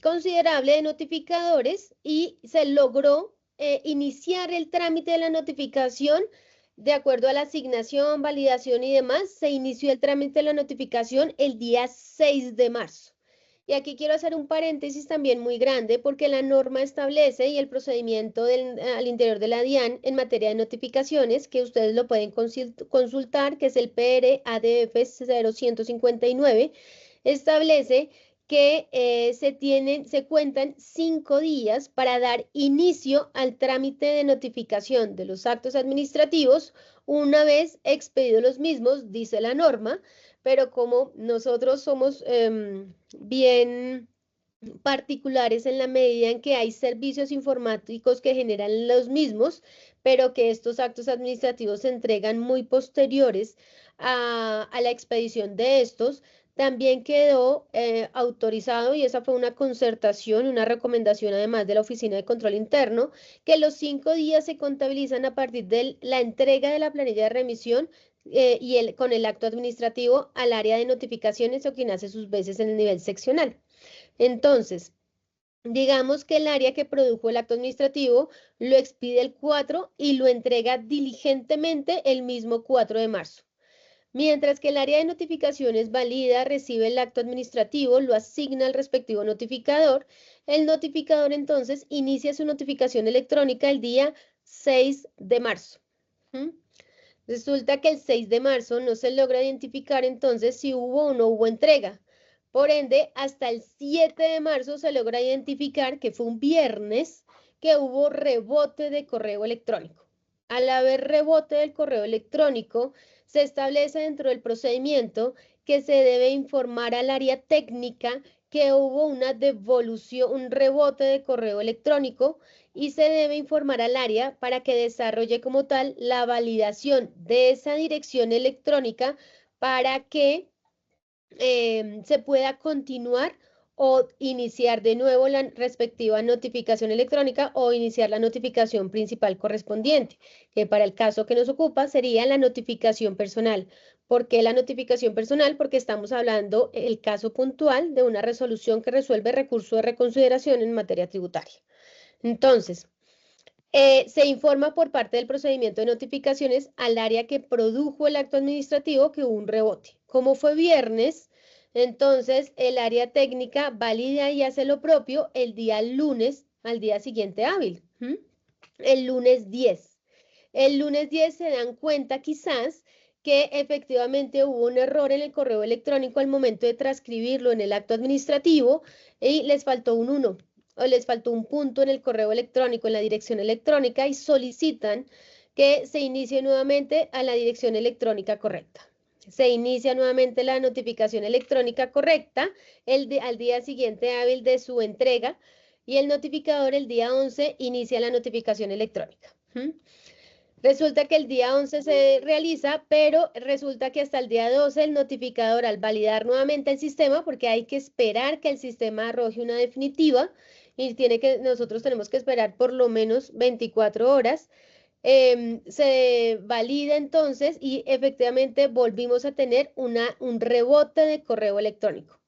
considerable de notificadores y se logró iniciar el trámite de la notificación de acuerdo a la asignación, validación y demás. Se inició el trámite de la notificación el día 6 de marzo. Y aquí quiero hacer un paréntesis también muy grande porque la norma establece y el procedimiento al interior de la DIAN en materia de notificaciones, que ustedes lo pueden consultar, que es el PR-ADF 0159, establece que se cuentan 5 días para dar inicio al trámite de notificación de los actos administrativos una vez expedidos los mismos, dice la norma, pero como nosotros somos bien particulares en la medida en que hay servicios informáticos que generan los mismos, pero que estos actos administrativos se entregan muy posteriores a la expedición de estos, también quedó autorizado, y esa fue una concertación, una recomendación además de la Oficina de Control Interno, que los 5 días se contabilizan a partir de la entrega de la planilla de remisión con el acto administrativo al área de notificaciones o quien hace sus veces en el nivel seccional. Entonces, digamos que el área que produjo el acto administrativo lo expide el 4 y lo entrega diligentemente el mismo 4 de marzo. Mientras que el área de notificaciones valida, recibe el acto administrativo, lo asigna al respectivo notificador. El notificador entonces inicia su notificación electrónica el día 6 de marzo. Resulta que el 6 de marzo no se logra identificar entonces si hubo o no hubo entrega. Por ende, hasta el 7 de marzo se logra identificar que fue un viernes que hubo rebote de correo electrónico. Al haber rebote del correo electrónico, se establece dentro del procedimiento que se debe informar al área técnica que hubo una devolución, un rebote de correo electrónico, y se debe informar al área para que desarrolle como tal la validación de esa dirección electrónica para que se pueda continuar o iniciar de nuevo la respectiva notificación electrónica o iniciar la notificación principal correspondiente, que para el caso que nos ocupa sería la notificación personal. ¿Por qué la notificación personal? Porque estamos hablando el caso puntual de una resolución que resuelve recurso de reconsideración en materia tributaria. Entonces, se informa por parte del procedimiento de notificaciones al área que produjo el acto administrativo que hubo un rebote. Como fue viernes, entonces el área técnica valida y hace lo propio el día lunes al día siguiente hábil, el lunes 10. El lunes 10 se dan cuenta quizás que efectivamente hubo un error en el correo electrónico al momento de transcribirlo en el acto administrativo y les faltó un 1. O les faltó un punto en el correo electrónico, en la dirección electrónica, y solicitan que se inicie nuevamente a la dirección electrónica correcta. Se inicia nuevamente la notificación electrónica correcta al día siguiente hábil de su entrega, y el notificador el día 11 inicia la notificación electrónica. Resulta que el día 11 se realiza, pero resulta que hasta el día 12 el notificador, al validar nuevamente el sistema, porque hay que esperar que el sistema arroje una definitiva, y nosotros tenemos que esperar por lo menos 24 horas. Se valida entonces y efectivamente volvimos a tener un rebote de correo electrónico.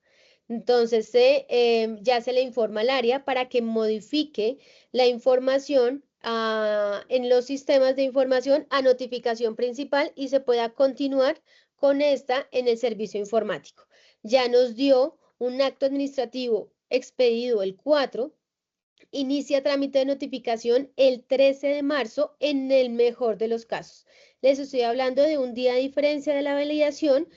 Entonces ya se le informa al área para que modifique la información en los sistemas de información a notificación principal y se pueda continuar con esta en el servicio informático. Ya nos dio un acto administrativo expedido el 4, inicia trámite de notificación el 13 de marzo en el mejor de los casos. Les estoy hablando de un día de diferencia de la validación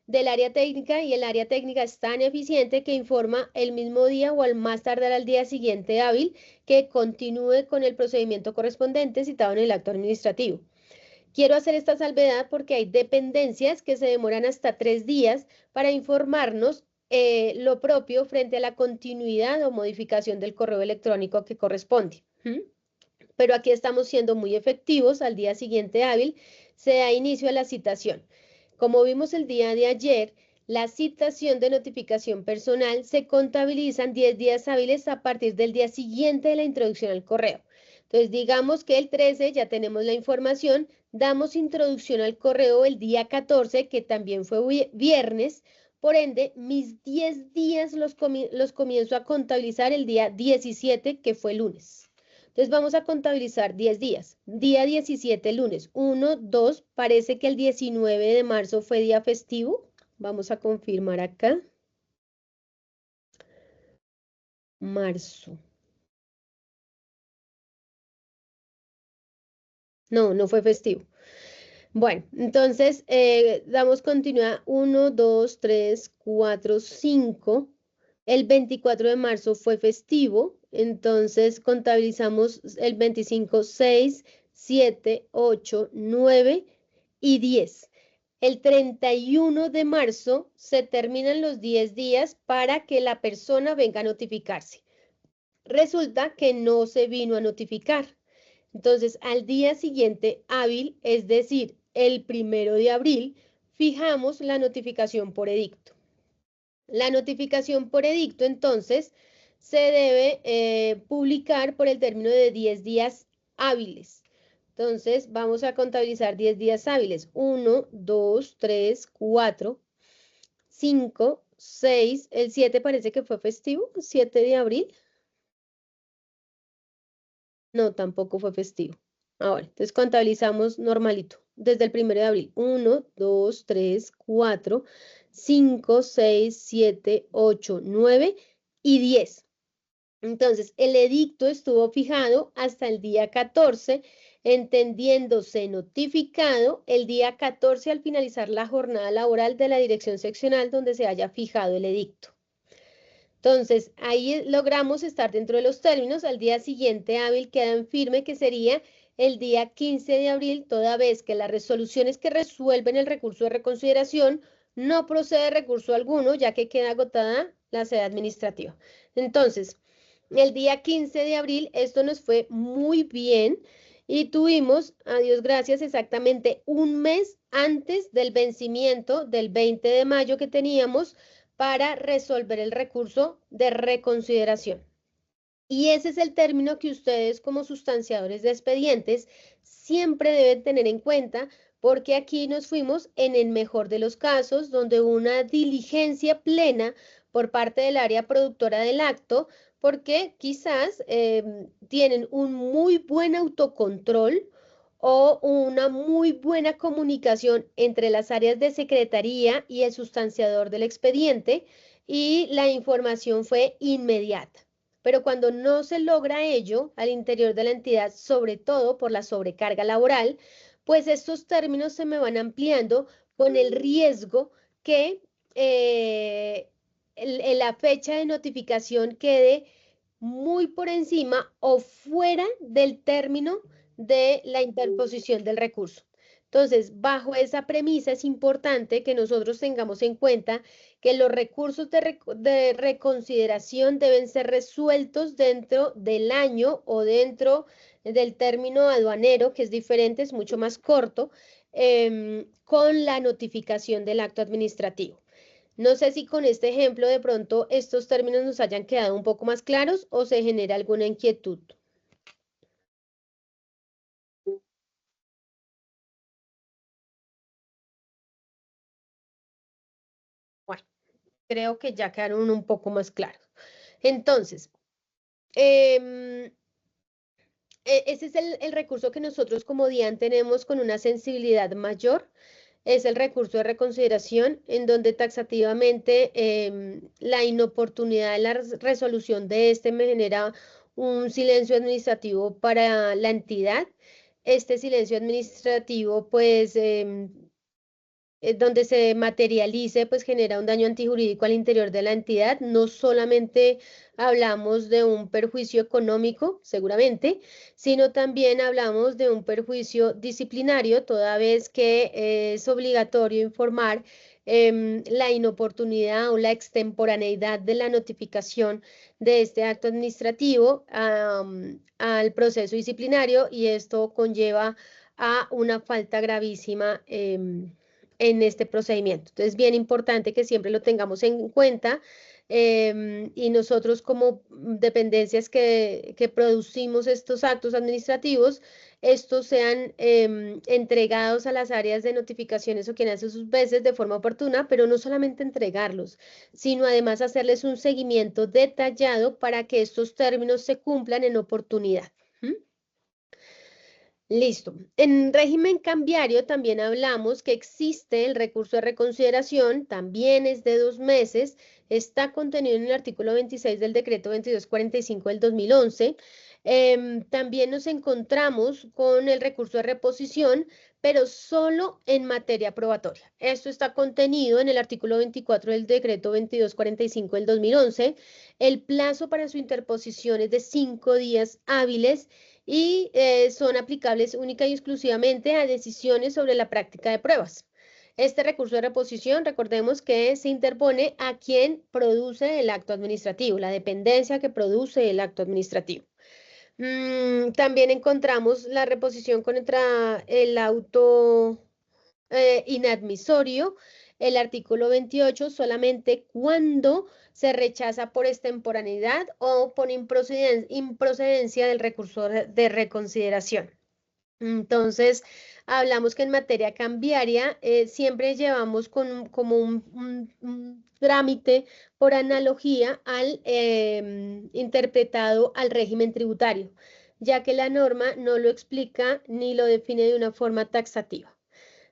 del área técnica y el área técnica es tan eficiente que informa el mismo día o al más tardar al día siguiente hábil que continúe con el procedimiento correspondiente citado en el acto administrativo. Quiero hacer esta salvedad porque hay dependencias que se demoran hasta 3 días para informarnos lo propio frente a la continuidad o modificación del correo electrónico que corresponde. Pero aquí estamos siendo muy efectivos. Al día siguiente hábil se da inicio a la citación. Como vimos el día de ayer, la citación de notificación personal se contabilizan 10 días hábiles a partir del día siguiente de la introducción al correo. Entonces, digamos que el 13 ya tenemos la información, damos introducción al correo el día 14, que también fue viernes, por ende, mis 10 días los comienzo a contabilizar el día 17, que fue lunes. Entonces vamos a contabilizar 10 días. Día 17, lunes. 1, 2, parece que el 19 de marzo fue día festivo. Vamos a confirmar acá. Marzo. No, no fue festivo. Bueno, entonces damos continuidad. 1, 2, 3, 4, 5. El 24 de marzo fue festivo, entonces contabilizamos el 25, 6, 7, 8, 9 y 10. El 31 de marzo se terminan los 10 días para que la persona venga a notificarse. Resulta que no se vino a notificar. Entonces, al día siguiente hábil, es decir, el 1 de abril, fijamos la notificación por edicto. La notificación por edicto, entonces, se debe publicar por el término de 10 días hábiles. Entonces, vamos a contabilizar 10 días hábiles. 1, 2, 3, 4, 5, 6. El 7 parece que fue festivo, 7 de abril. No, tampoco fue festivo. Ahora, entonces contabilizamos normalito. Desde el 1 de abril. 1, 2, 3, 4, 5, 6, 7, 8, 9 y 10. Entonces, el edicto estuvo fijado hasta el día 14, entendiéndose notificado el día 14 al finalizar la jornada laboral de la dirección seccional donde se haya fijado el edicto. Entonces, ahí logramos estar dentro de los términos. Al día siguiente hábil queda en firme que sería el día 15 de abril, toda vez que las resoluciones que resuelven el recurso de reconsideración no procede recurso alguno, ya que queda agotada la sede administrativa. Entonces, el día 15 de abril esto nos fue muy bien y tuvimos, a Dios gracias, exactamente un mes antes del vencimiento del 20 de mayo que teníamos para resolver el recurso de reconsideración. Y ese es el término que ustedes como sustanciadores de expedientes siempre deben tener en cuenta, porque aquí nos fuimos en el mejor de los casos, donde hubo una diligencia plena por parte del área productora del acto, porque quizás tienen un muy buen autocontrol o una muy buena comunicación entre las áreas de secretaría y el sustanciador del expediente y la información fue inmediata. Pero cuando no se logra ello al interior de la entidad, sobre todo por la sobrecarga laboral, pues estos términos se me van ampliando con el riesgo que la fecha de notificación quede muy por encima o fuera del término de la interposición del recurso. Entonces, bajo esa premisa es importante que nosotros tengamos en cuenta que los recursos de reconsideración deben ser resueltos dentro del año o dentro del término aduanero, que es diferente, es mucho más corto, con la notificación del acto administrativo. No sé si con este ejemplo de pronto estos términos nos hayan quedado un poco más claros o se genera alguna inquietud. Bueno, creo que ya quedaron un poco más claros. Entonces, ese es el recurso que nosotros como DIAN tenemos con una sensibilidad mayor. Es el recurso de reconsideración, en donde taxativamente la inoportunidad de la resolución de este me genera un silencio administrativo para la entidad. Este silencio administrativo, pues, donde se materialice, pues genera un daño antijurídico al interior de la entidad. No solamente hablamos de un perjuicio económico, seguramente, sino también hablamos de un perjuicio disciplinario, toda vez que es obligatorio informar la inoportunidad o la extemporaneidad de la notificación de este acto administrativo al proceso disciplinario, y esto conlleva a una falta gravísima en este procedimiento. Entonces, bien importante que siempre lo tengamos en cuenta, y nosotros como dependencias que producimos estos actos administrativos, estos sean entregados a las áreas de notificaciones o quien hace sus veces de forma oportuna, pero no solamente entregarlos, sino además hacerles un seguimiento detallado para que estos términos se cumplan en oportunidad. Listo. En régimen cambiario también hablamos que existe el recurso de reconsideración, también es de 2 meses, está contenido en el artículo 26 del decreto 2245 del 2011. También nos encontramos con el recurso de reposición, pero solo en materia probatoria. Esto está contenido en el artículo 24 del decreto 2245 del 2011. El plazo para su interposición es de 5 días hábiles y son aplicables única y exclusivamente a decisiones sobre la práctica de pruebas. Este recurso de reposición, recordemos que se interpone a quien produce el acto administrativo, la dependencia que produce el acto administrativo. También encontramos la reposición contra el auto inadmisorio, el artículo 28, solamente cuando se rechaza por extemporaneidad o por improcedencia del recurso de reconsideración. Entonces, hablamos que en materia cambiaria siempre llevamos como un trámite por analogía al interpretado al régimen tributario, ya que la norma no lo explica ni lo define de una forma taxativa.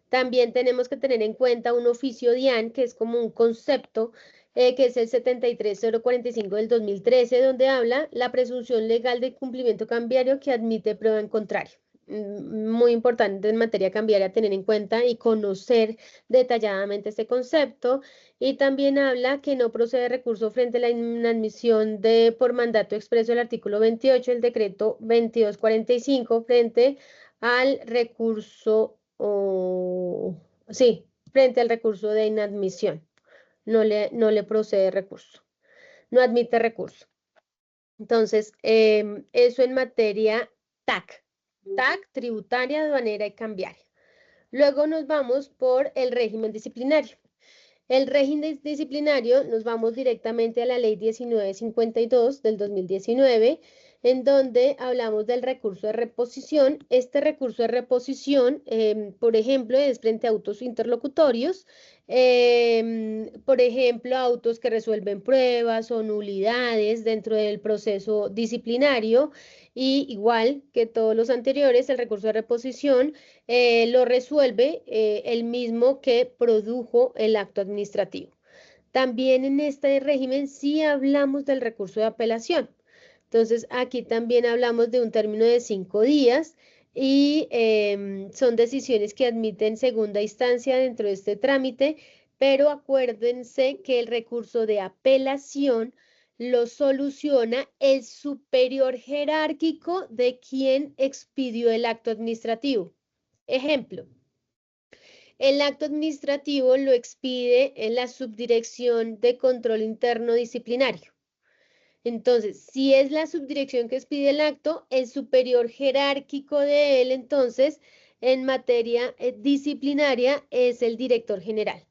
También tenemos que tener en cuenta un oficio DIAN, que es como un concepto, que es el 73045 del 2013, donde habla la presunción legal de cumplimiento cambiario que admite prueba en contrario. Muy importante en materia cambiaria tener en cuenta y conocer detalladamente este concepto. Y también habla que no procede recurso frente a la inadmisión por mandato expreso del artículo 28 del decreto 2245 frente al recurso frente al recurso de inadmisión. No le procede recurso, no admite recurso. Entonces, eso en materia TAC, tributaria, aduanera y cambiaria. Luego nos vamos por el régimen disciplinario. El régimen disciplinario, nos vamos directamente a la ley 1952 del 2019, en donde hablamos del recurso de reposición. Este recurso de reposición, por ejemplo, es frente a autos interlocutorios, por ejemplo, autos que resuelven pruebas o nulidades dentro del proceso disciplinario, y igual que todos los anteriores, el recurso de reposición lo resuelve el mismo que produjo el acto administrativo. También en este régimen sí hablamos del recurso de apelación. Entonces, aquí también hablamos de un término de 5 días y son decisiones que admiten segunda instancia dentro de este trámite, pero acuérdense que el recurso de apelación lo soluciona el superior jerárquico de quien expidió el acto administrativo. Ejemplo, el acto administrativo lo expide en la Subdirección de Control Interno Disciplinario. Entonces, si es la subdirección que expide el acto, el superior jerárquico de él, entonces, en materia disciplinaria, es el director general.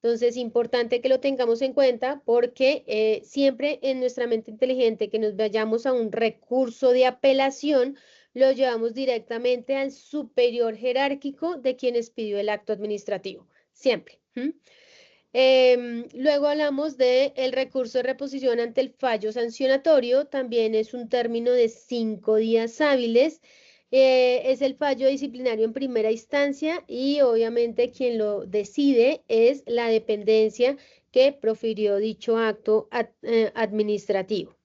Entonces, importante que lo tengamos en cuenta porque siempre en nuestra mente inteligente que nos vayamos a un recurso de apelación, lo llevamos directamente al superior jerárquico de quien expidió el acto administrativo. Siempre. Luego hablamos del recurso de reposición ante el fallo sancionatorio, también es un término de 5 días hábiles, es el fallo disciplinario en primera instancia y obviamente quien lo decide es la dependencia que profirió dicho acto administrativo.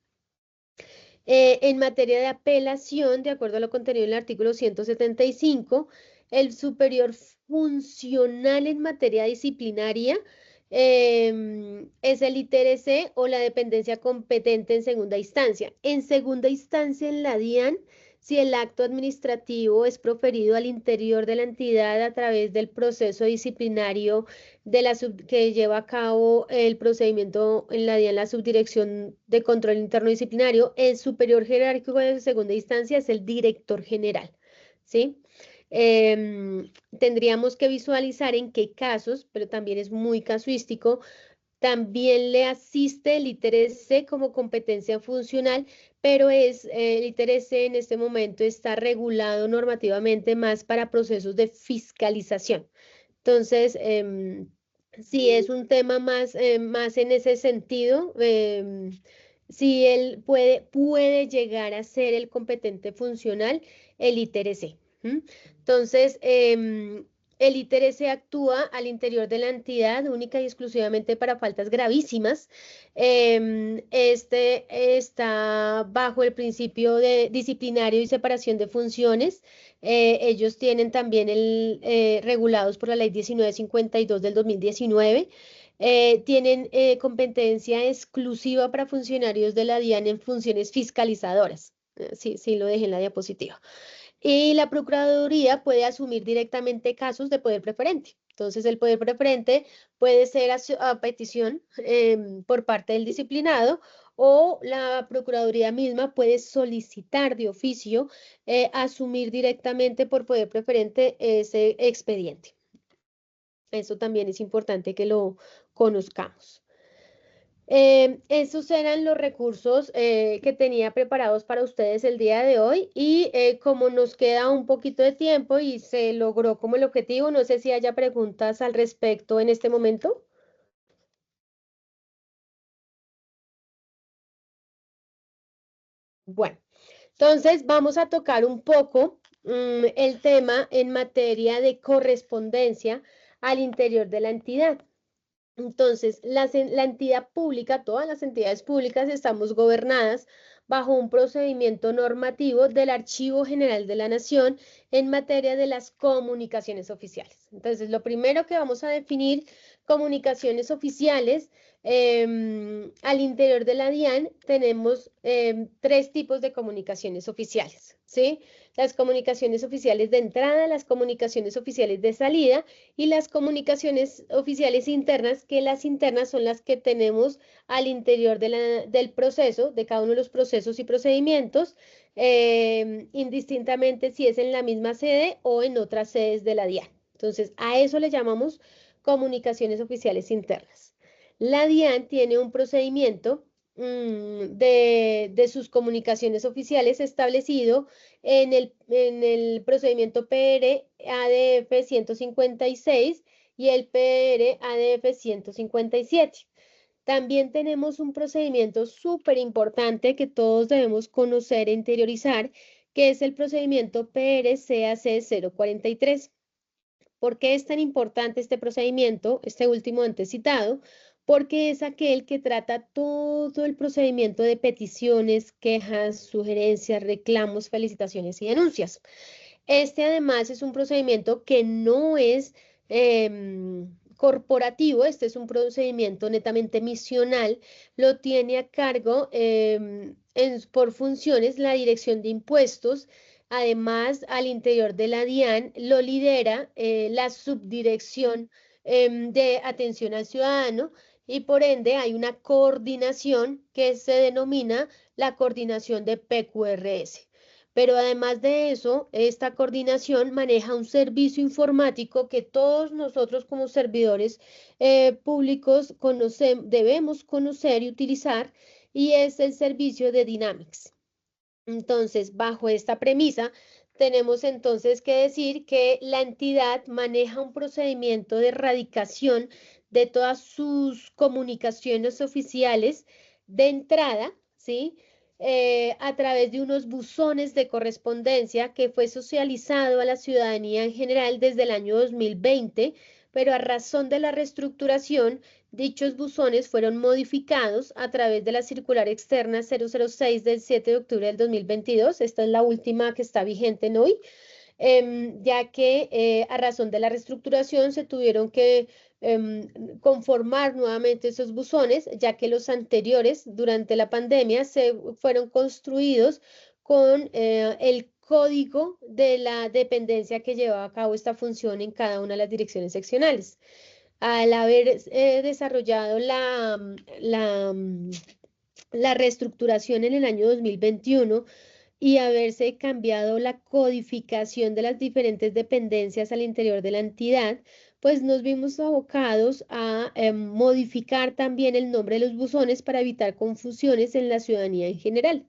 En materia de apelación, de acuerdo a lo contenido en el artículo 175, el superior funcional en materia disciplinaria es el ITRC o la dependencia competente en segunda instancia. En segunda instancia, en la DIAN, si el acto administrativo es proferido al interior de la entidad a través del proceso disciplinario que lleva a cabo el procedimiento en la DIAN, la Subdirección de Control Interno Disciplinario, el superior jerárquico de segunda instancia es el director general, ¿sí? Tendríamos que visualizar en qué casos, pero también es muy casuístico, también le asiste el ITRC como competencia funcional, pero el ITRC en este momento está regulado normativamente más para procesos de fiscalización. Entonces, sí es un tema más en ese sentido. Si él puede llegar a ser el competente funcional, el ITRC. Entonces, el ITRC actúa al interior de la entidad única y exclusivamente para faltas gravísimas. Este está bajo el principio de disciplinario y separación de funciones. Ellos tienen también regulados por la ley 1952 del 2019. Tienen competencia exclusiva para funcionarios de la DIAN en funciones fiscalizadoras. Sí, lo dejé en la diapositiva. Y la Procuraduría puede asumir directamente casos de poder preferente. Entonces, el poder preferente puede ser a petición por parte del disciplinado o la Procuraduría misma puede solicitar de oficio asumir directamente por poder preferente ese expediente. Eso también es importante que lo conozcamos. Esos eran los recursos que tenía preparados para ustedes el día de hoy y como nos queda un poquito de tiempo y se logró como el objetivo, no sé si haya preguntas al respecto en este momento. Bueno, entonces vamos a tocar un poco el tema en materia de correspondencia al interior de la entidad. Entonces, la entidad pública, todas las entidades públicas estamos gobernadas bajo un procedimiento normativo del Archivo General de la Nación en materia de las comunicaciones oficiales. Entonces, lo primero que vamos a definir, comunicaciones oficiales, al interior de la DIAN tenemos 3 tipos de comunicaciones oficiales, ¿sí? Las comunicaciones oficiales de entrada, las comunicaciones oficiales de salida y las comunicaciones oficiales internas, que las internas son las que tenemos al interior del proceso, de cada uno de los procesos y procedimientos, indistintamente si es en la misma sede o en otras sedes de la DIAN. Entonces, a eso le llamamos comunicaciones oficiales internas. La DIAN tiene un procedimiento de sus comunicaciones oficiales establecido en el procedimiento PR ADF 156 y el PR ADF 157. También tenemos un procedimiento súper importante que todos debemos conocer e interiorizar, que es el procedimiento PR-CAC 043. ¿Por qué es tan importante este procedimiento, este último antes citado? Porque es aquel que trata todo el procedimiento de peticiones, quejas, sugerencias, reclamos, felicitaciones y denuncias. Este además es un procedimiento que no es corporativo, este es un procedimiento netamente misional, lo tiene a cargo por funciones la Dirección de Impuestos. Además, al interior de la DIAN lo lidera la Subdirección de Atención al Ciudadano y por ende hay una coordinación que se denomina la coordinación de PQRS. Pero además de eso, esta coordinación maneja un servicio informático que todos nosotros como servidores públicos debemos conocer y utilizar, y es el servicio de Dynamics. Entonces, bajo esta premisa, tenemos entonces que decir que la entidad maneja un procedimiento de erradicación de todas sus comunicaciones oficiales de entrada, ¿sí? A través de unos buzones de correspondencia que fue socializado a la ciudadanía en general desde el año 2020, pero a razón de la reestructuración, dichos buzones fueron modificados a través de la circular externa 006 del 7 de octubre del 2022. Esta es la última que está vigente en hoy, ya que a razón de la reestructuración se tuvieron que conformar nuevamente esos buzones, ya que los anteriores durante la pandemia se fueron construidos con el código de la dependencia que llevaba a cabo esta función en cada una de las direcciones seccionales. Al haber desarrollado la reestructuración en el año 2021 y haberse cambiado la codificación de las diferentes dependencias al interior de la entidad, pues nos vimos abocados a modificar también el nombre de los buzones para evitar confusiones en la ciudadanía en general.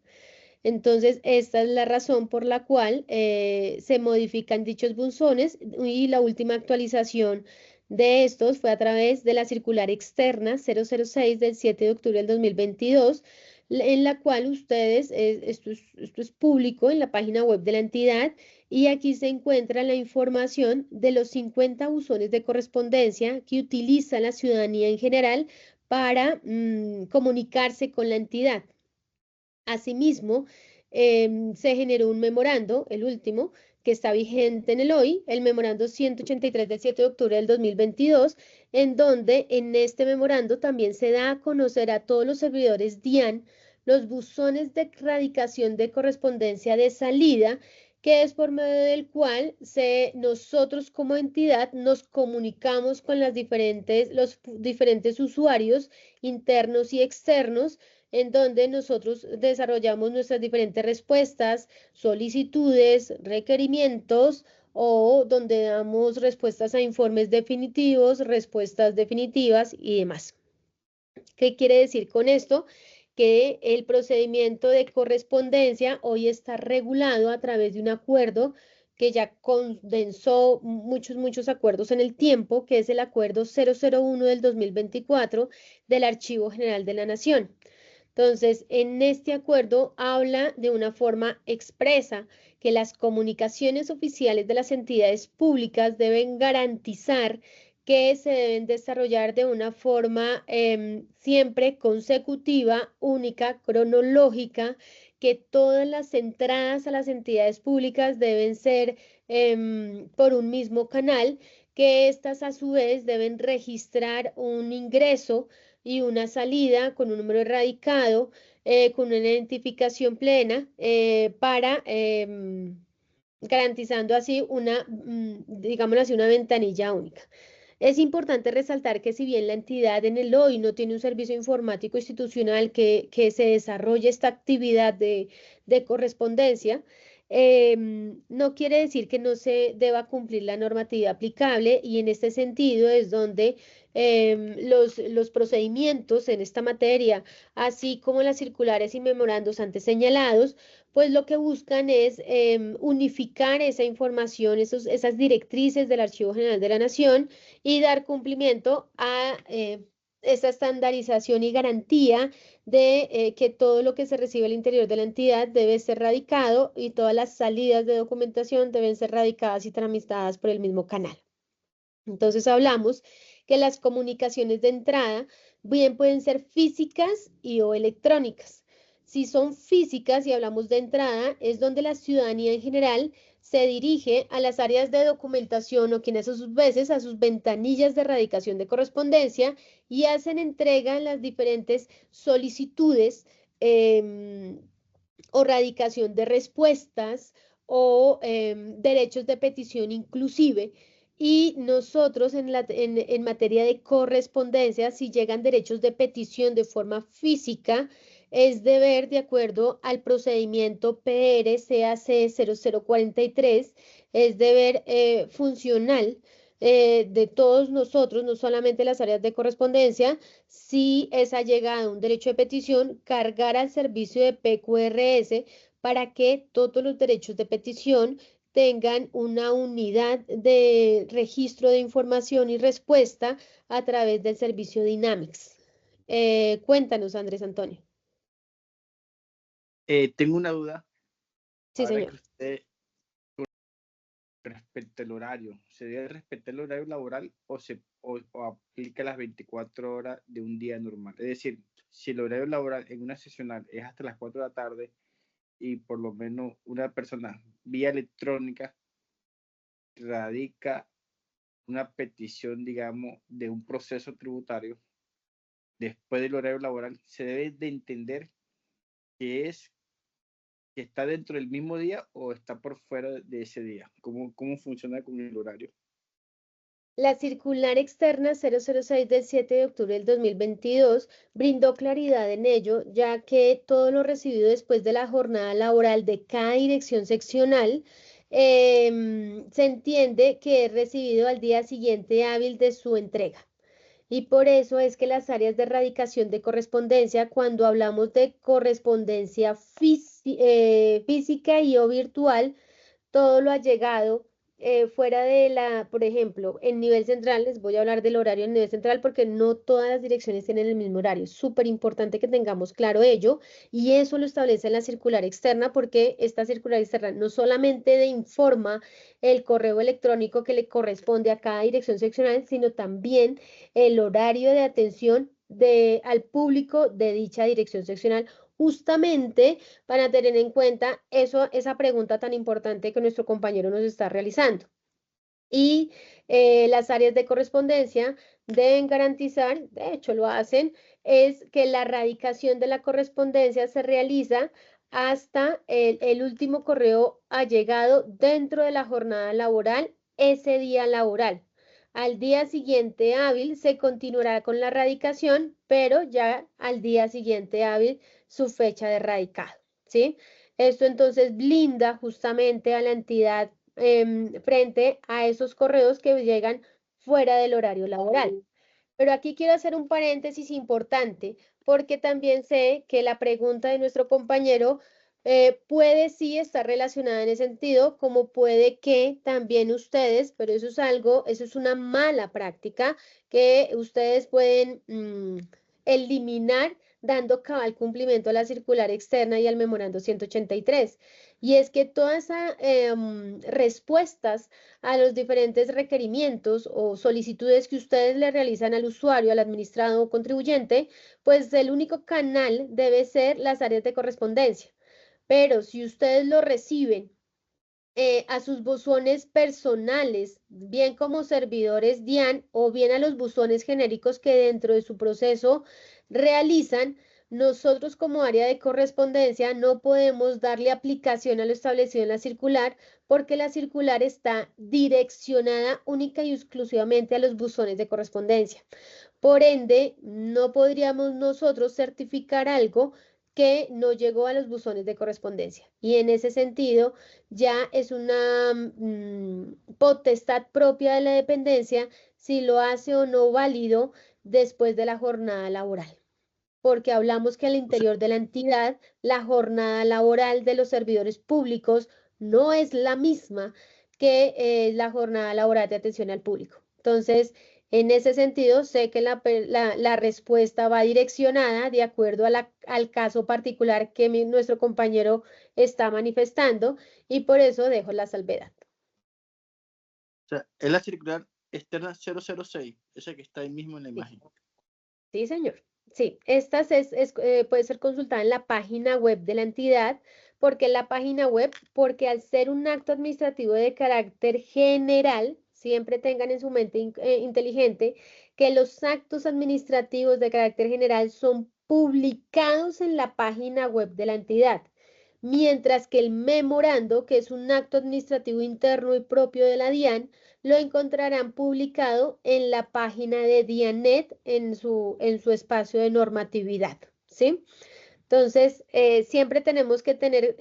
Entonces, esta es la razón por la cual se modifican dichos buzones, y la última actualización de estos fue a través de la circular externa 006 del 7 de octubre del 2022, en la cual ustedes, esto es público en la página web de la entidad, y aquí se encuentra la información de los 50 buzones de correspondencia que utiliza la ciudadanía en general para comunicarse con la entidad. Asimismo, se generó un memorando, el último, que está vigente en el hoy, el memorando 183 del 7 de octubre del 2022, en donde en este memorando también se da a conocer a todos los servidores DIAN los buzones de erradicación de correspondencia de salida, que es por medio del cual nosotros como entidad nos comunicamos con los diferentes usuarios internos y externos, en donde nosotros desarrollamos nuestras diferentes respuestas, solicitudes, requerimientos, o donde damos respuestas a informes definitivos, respuestas definitivas y demás. ¿Qué quiere decir con esto? Que el procedimiento de correspondencia hoy está regulado a través de un acuerdo que ya condensó muchos acuerdos en el tiempo, que es el acuerdo 001 del 2024 del Archivo General de la Nación. Entonces, en este acuerdo habla de una forma expresa que las comunicaciones oficiales de las entidades públicas deben garantizar que se deben desarrollar de una forma siempre consecutiva, única, cronológica, que todas las entradas a las entidades públicas deben ser por un mismo canal, que éstas a su vez deben registrar un ingreso y una salida con un número erradicado, con una identificación plena, para garantizando así digámoslo así, una ventanilla única. Es importante resaltar que si bien la entidad en el hoy no tiene un servicio informático institucional que se desarrolle esta actividad de correspondencia, no quiere decir que no se deba cumplir la normativa aplicable, y en este sentido es donde los procedimientos en esta materia, así como las circulares y memorandos antes señalados, pues lo que buscan es unificar esa información, esas directrices del Archivo General de la Nación, y dar cumplimiento a esa estandarización y garantía de que todo lo que se recibe al interior de la entidad debe ser radicado, y todas las salidas de documentación deben ser radicadas y tramitadas por el mismo canal. Entonces hablamos que las comunicaciones de entrada bien pueden ser físicas o electrónicas. Si son físicas y hablamos de entrada, es donde la ciudadanía en general se dirige a las áreas de documentación, o quienes a sus veces a sus ventanillas de erradicación de correspondencia, y hacen entrega en las diferentes solicitudes o radicación de respuestas o derechos de petición inclusive. Y nosotros en materia de correspondencia, si llegan derechos de petición de forma física, es deber de acuerdo al procedimiento PR-CAC 0043, es deber funcional de todos nosotros, no solamente las áreas de correspondencia, si es allegado un derecho de petición, cargar al servicio de PQRS para que todos los derechos de petición tengan una unidad de registro de información y respuesta a través del servicio Dynamics. Cuéntanos, Andrés Antonio. Tengo una duda. Sí, Ahora señor. que usted respecto al horario, ¿se debe respetar el horario laboral o aplica las 24 horas de un día normal? Es decir, si el horario laboral en una sesional es hasta las 4 de la tarde y por lo menos una persona vía electrónica radica una petición, digamos, de un proceso tributario después del horario laboral, se debe de entender que está dentro del mismo día o está por fuera de ese día. ¿Cómo funciona con el horario? La circular externa 006 del 7 de octubre del 2022 brindó claridad en ello, ya que todo lo recibido después de la jornada laboral de cada dirección seccional se entiende que es recibido al día siguiente hábil de su entrega. Y por eso es que las áreas de erradicación de correspondencia, cuando hablamos de correspondencia física y o virtual, todo lo allegado fuera de por ejemplo, en nivel central, les voy a hablar del horario en nivel central porque no todas las direcciones tienen el mismo horario. Es súper importante que tengamos claro ello y eso lo establece en la circular externa porque esta circular externa no solamente informa el correo electrónico que le corresponde a cada dirección seccional, sino también el horario de atención al público de dicha dirección seccional, justamente para tener en cuenta esa pregunta tan importante que nuestro compañero nos está realizando. Y las áreas de correspondencia deben garantizar, de hecho lo hacen, es que la erradicación de la correspondencia se realiza hasta el último correo allegado dentro de la jornada laboral, ese día laboral. Al día siguiente hábil se continuará con la erradicación, pero ya al día siguiente hábil su fecha de radicado, ¿sí? Esto entonces blinda justamente a la entidad frente a esos correos que llegan fuera del horario laboral. Pero aquí quiero hacer un paréntesis importante, porque también sé que la pregunta de nuestro compañero puede sí estar relacionada en ese sentido, como puede que también ustedes, pero eso es una mala práctica que ustedes pueden eliminar dando cabal cumplimiento a la circular externa y al memorando 183. Y es que todas esas respuestas a los diferentes requerimientos o solicitudes que ustedes le realizan al usuario, al administrado o contribuyente, pues el único canal debe ser las áreas de correspondencia. Pero si ustedes lo reciben a sus buzones personales, bien como servidores DIAN o bien a los buzones genéricos que dentro de su proceso realizan, nosotros como área de correspondencia no podemos darle aplicación a lo establecido en la circular porque la circular está direccionada única y exclusivamente a los buzones de correspondencia. Por ende, no podríamos nosotros certificar algo que no llegó a los buzones de correspondencia. Y en ese sentido, ya es una potestad propia de la dependencia si lo hace o no válido después de la jornada laboral. Porque hablamos que al interior de la entidad, la jornada laboral de los servidores públicos no es la misma que la jornada laboral de atención al público. Entonces, en ese sentido, sé que la respuesta va direccionada de acuerdo al caso particular que nuestro compañero está manifestando y por eso dejo la salvedad. O sea, es la circular externa 006, esa que está ahí mismo en la imagen. Sí, señor. Sí, esta puede ser consultada en la página web de la entidad. ¿Por qué la página web? Porque al ser un acto administrativo de carácter general, siempre tengan en su mente inteligente que los actos administrativos de carácter general son publicados en la página web de la entidad, mientras que el memorando, que es un acto administrativo interno y propio de la DIAN, lo encontrarán publicado en la página de DIANET en su espacio de normatividad, ¿sí? Entonces, siempre tenemos que tener,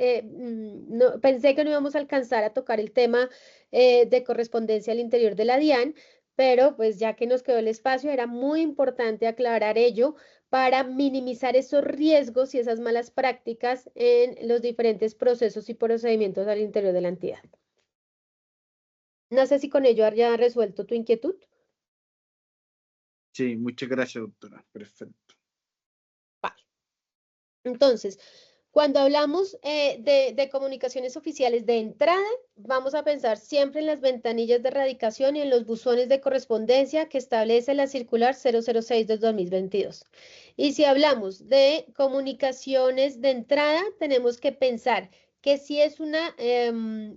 pensé que no íbamos a alcanzar a tocar el tema de correspondencia al interior de la DIAN, pero pues ya que nos quedó el espacio, era muy importante aclarar ello para minimizar esos riesgos y esas malas prácticas en los diferentes procesos y procedimientos al interior de la entidad. No sé si con ello haya resuelto tu inquietud. Sí, muchas gracias, doctora. Perfecto. Vale. Entonces, cuando hablamos de comunicaciones oficiales de entrada, vamos a pensar siempre en las ventanillas de radicación y en los buzones de correspondencia que establece la circular 006 del 2022. Y si hablamos de comunicaciones de entrada, tenemos que pensar que si es una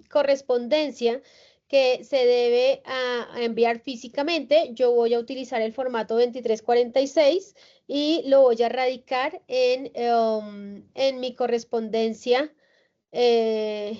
correspondencia que se debe a enviar físicamente, yo voy a utilizar el formato 2346 y lo voy a radicar en mi correspondencia, de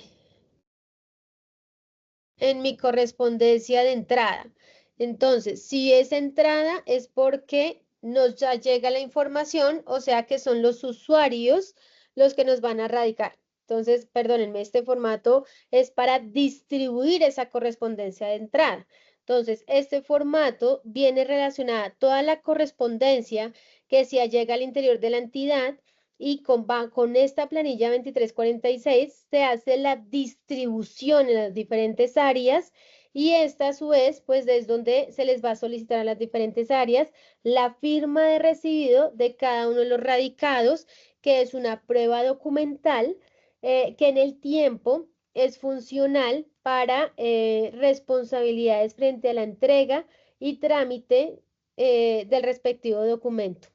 entrada. Entonces, si es entrada es porque nos ya llega la información, o sea que son los usuarios los que nos van a radicar. Entonces, perdónenme, este formato es para distribuir esa correspondencia de entrada. Entonces, este formato viene relacionada toda la correspondencia que se llega al interior de la entidad y con esta planilla 2346 se hace la distribución en las diferentes áreas y esta a su vez, pues es donde se les va a solicitar a las diferentes áreas la firma de recibido de cada uno de los radicados, que es una prueba documental que en el tiempo es funcional para responsabilidades frente a la entrega y trámite del respectivo documento.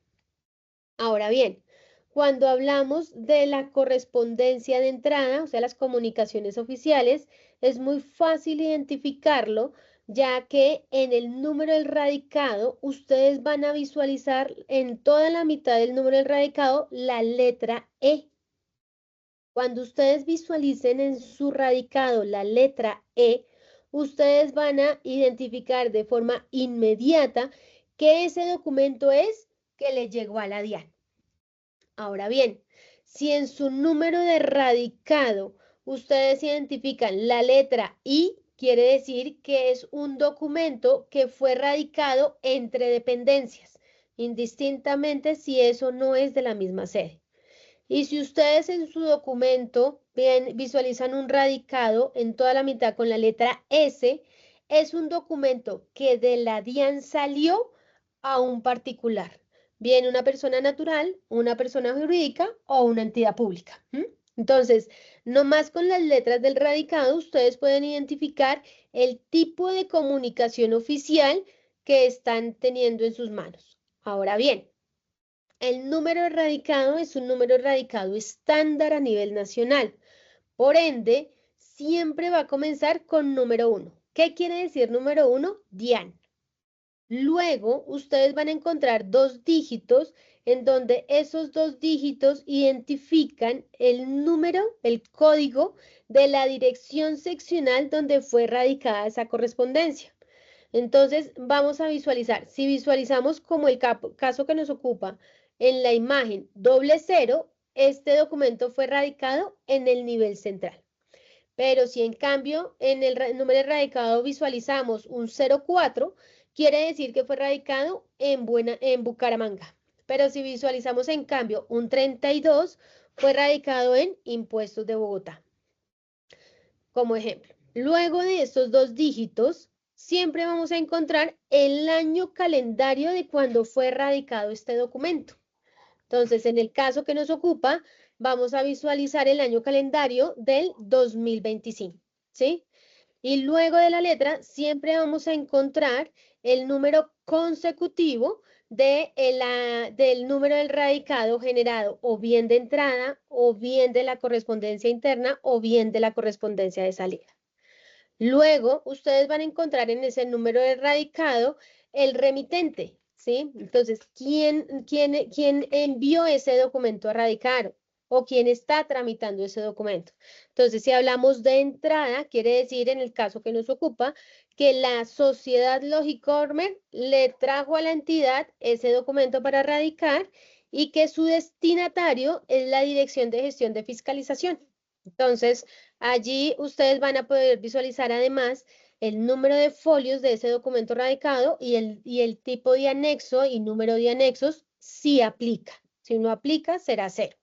Ahora bien, cuando hablamos de la correspondencia de entrada, o sea, las comunicaciones oficiales, es muy fácil identificarlo, ya que en el número del radicado, ustedes van a visualizar en toda la mitad del número del radicado la letra E. Cuando ustedes visualicen en su radicado la letra E, ustedes van a identificar de forma inmediata que ese documento es que le llegó a la DIAN. Ahora bien, si en su número de radicado ustedes identifican la letra I, quiere decir que es un documento que fue radicado entre dependencias, indistintamente si eso no es de la misma sede. Y si ustedes en su documento visualizan un radicado en toda la mitad con la letra S, es un documento que de la DIAN salió a un particular, bien una persona natural, una persona jurídica o una entidad pública. Entonces, nomás con las letras del radicado, ustedes pueden identificar el tipo de comunicación oficial que están teniendo en sus manos. Ahora bien, el número de radicado es un número de radicado estándar a nivel nacional. Por ende, siempre va a comenzar con número 1. ¿Qué quiere decir número 1? DIAN. Luego, ustedes van a encontrar 2 dígitos en donde esos 2 dígitos identifican el número, el código de la dirección seccional donde fue radicada esa correspondencia. Entonces, vamos a visualizar. Si visualizamos como el caso que nos ocupa en la imagen 00, este documento fue radicado en el nivel central. Pero si en cambio en el número de radicado visualizamos un 04, quiere decir que fue radicado en Bucaramanga. Pero si visualizamos en cambio un 32, fue radicado en Impuestos de Bogotá. Como ejemplo, luego de estos 2 dígitos, siempre vamos a encontrar el año calendario de cuando fue radicado este documento. Entonces, en el caso que nos ocupa, vamos a visualizar el año calendario del 2025, ¿sí? Y luego de la letra, siempre vamos a encontrar el número consecutivo del número del radicado generado o bien de entrada, o bien de la correspondencia interna, o bien de la correspondencia de salida. Luego, ustedes van a encontrar en ese número de radicado el remitente, ¿sí? Entonces, ¿quién envió ese documento a radicar? O quién está tramitando ese documento. Entonces, si hablamos de entrada, quiere decir, en el caso que nos ocupa, que la sociedad Logicormer le trajo a la entidad ese documento para radicar y que su destinatario es la Dirección de Gestión de Fiscalización. Entonces, allí ustedes van a poder visualizar además el número de folios de ese documento radicado y el tipo de anexo y número de anexos si aplica. Si no aplica, será 0.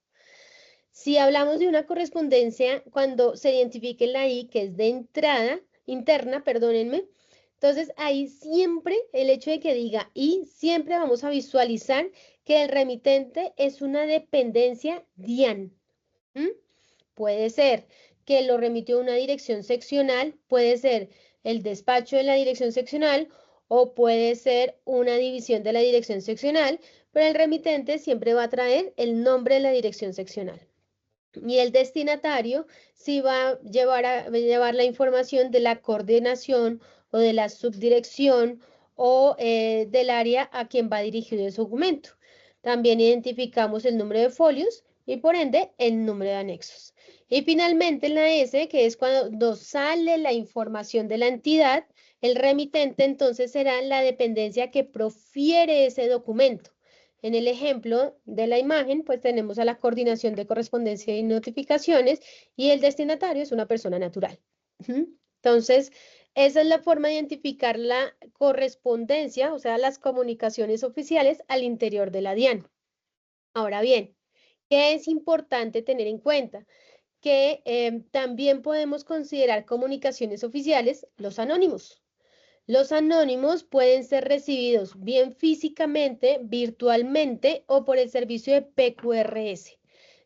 Si hablamos de una correspondencia, cuando se identifique la I, que es de entrada, interna, perdónenme, entonces ahí siempre el hecho de que diga I, siempre vamos a visualizar que el remitente es una dependencia DIAN. Puede ser que lo remitió una dirección seccional, puede ser el despacho de la dirección seccional o puede ser una división de la dirección seccional, pero el remitente siempre va a traer el nombre de la dirección seccional. Y el destinatario sí va a llevar la información de la coordinación o de la subdirección o del área a quien va dirigido ese documento. También identificamos el número de folios y por ende el número de anexos. Y finalmente la S, que es cuando sale la información de la entidad, el remitente entonces será la dependencia que profiere ese documento. En el ejemplo de la imagen, pues tenemos a la coordinación de correspondencia y notificaciones y el destinatario es una persona natural. Entonces, esa es la forma de identificar la correspondencia, o sea, las comunicaciones oficiales al interior de la DIAN. Ahora bien, ¿qué es importante tener en cuenta? Que también podemos considerar comunicaciones oficiales los anónimos. Los anónimos pueden ser recibidos bien físicamente, virtualmente o por el servicio de PQRS.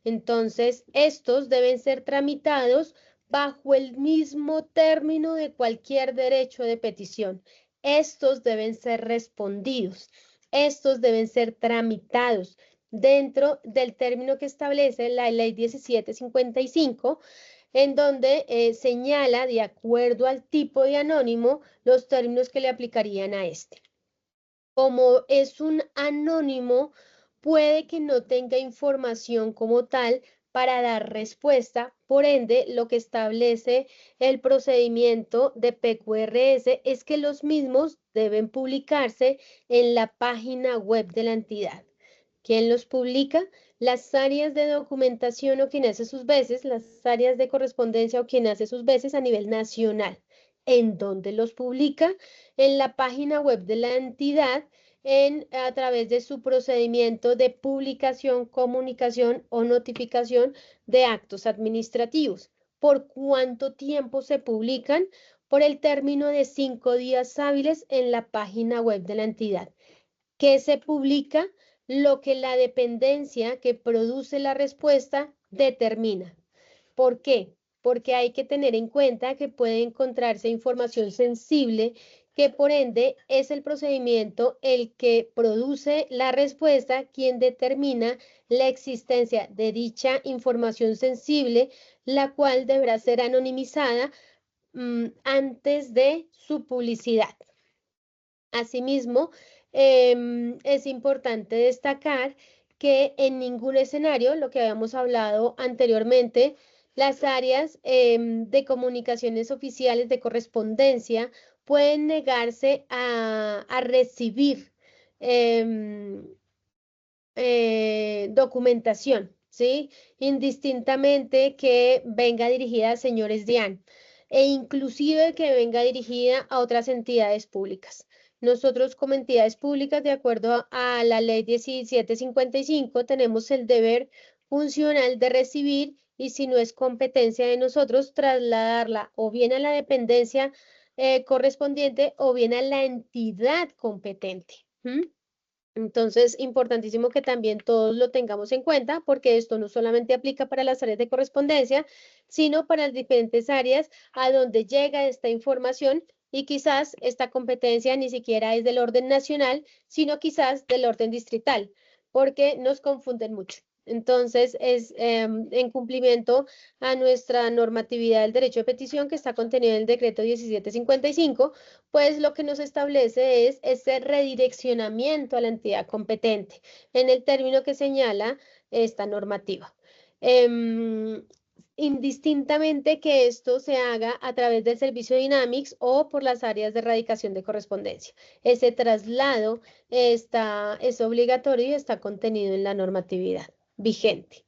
Entonces, estos deben ser tramitados bajo el mismo término de cualquier derecho de petición. Estos deben ser respondidos. Estos deben ser tramitados dentro del término que establece la Ley 1755, en donde señala, de acuerdo al tipo de anónimo, los términos que le aplicarían a este. Como es un anónimo, puede que no tenga información como tal para dar respuesta, por ende, lo que establece el procedimiento de PQRS es que los mismos deben publicarse en la página web de la entidad. ¿Quién los publica? Las áreas de documentación o quien hace sus veces, las áreas de correspondencia o quien hace sus veces a nivel nacional. ¿En dónde los publica? En la página web de la entidad, a través de su procedimiento de publicación, comunicación o notificación de actos administrativos. ¿Por cuánto tiempo se publican? Por el término de 5 días hábiles en la página web de la entidad. ¿Qué se publica? Lo que la dependencia que produce la respuesta determina. ¿Por qué? Porque hay que tener en cuenta que puede encontrarse información sensible que por ende es el procedimiento el que produce la respuesta quien determina la existencia de dicha información sensible, la cual deberá ser anonimizada antes de su publicidad. Asimismo, es importante destacar que en ningún escenario, lo que habíamos hablado anteriormente, las áreas de comunicaciones oficiales de correspondencia pueden negarse a recibir documentación, ¿sí? Indistintamente que venga dirigida a señores DIAN e inclusive que venga dirigida a otras entidades públicas. Nosotros como entidades públicas, de acuerdo a la ley 1755, tenemos el deber funcional de recibir y si no es competencia de nosotros, trasladarla o bien a la dependencia correspondiente o bien a la entidad competente. Entonces, importantísimo que también todos lo tengamos en cuenta porque esto no solamente aplica para las áreas de correspondencia, sino para las diferentes áreas a donde llega esta información y quizás esta competencia ni siquiera es del orden nacional, sino quizás del orden distrital, porque nos confunden mucho. Entonces, es en cumplimiento a nuestra normatividad del derecho de petición que está contenida en el decreto 1755, pues lo que nos establece es ese redireccionamiento a la entidad competente en el término que señala esta normativa. indistintamente que esto se haga a través del servicio Dynamics o por las áreas de erradicación de correspondencia. Ese traslado es obligatorio y está contenido en la normatividad vigente.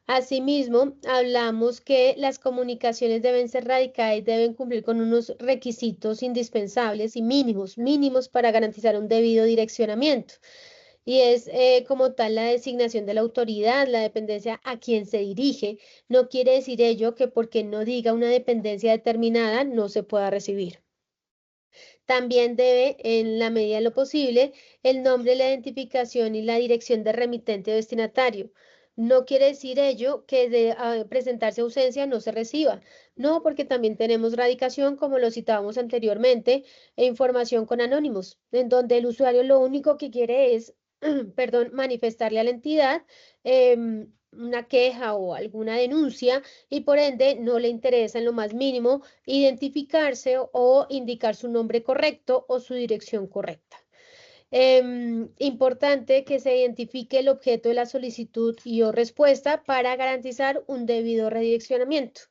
Asimismo, hablamos que las comunicaciones deben ser radicadas y deben cumplir con unos requisitos indispensables y mínimos para garantizar un debido direccionamiento. Y es como tal la designación de la autoridad, la dependencia a quien se dirige. No quiere decir ello que porque no diga una dependencia determinada no se pueda recibir. También debe, en la medida de lo posible, el nombre, la identificación y la dirección de remitente o destinatario. No quiere decir ello que de presentarse ausencia no se reciba. No, porque también tenemos radicación, como lo citábamos anteriormente, e información con anónimos, en donde el usuario lo único que quiere es, perdón, manifestarle a la entidad una queja o alguna denuncia y por ende no le interesa en lo más mínimo identificarse o indicar su nombre correcto o su dirección correcta. Importante que se identifique el objeto de la solicitud y o respuesta para garantizar un debido redireccionamiento.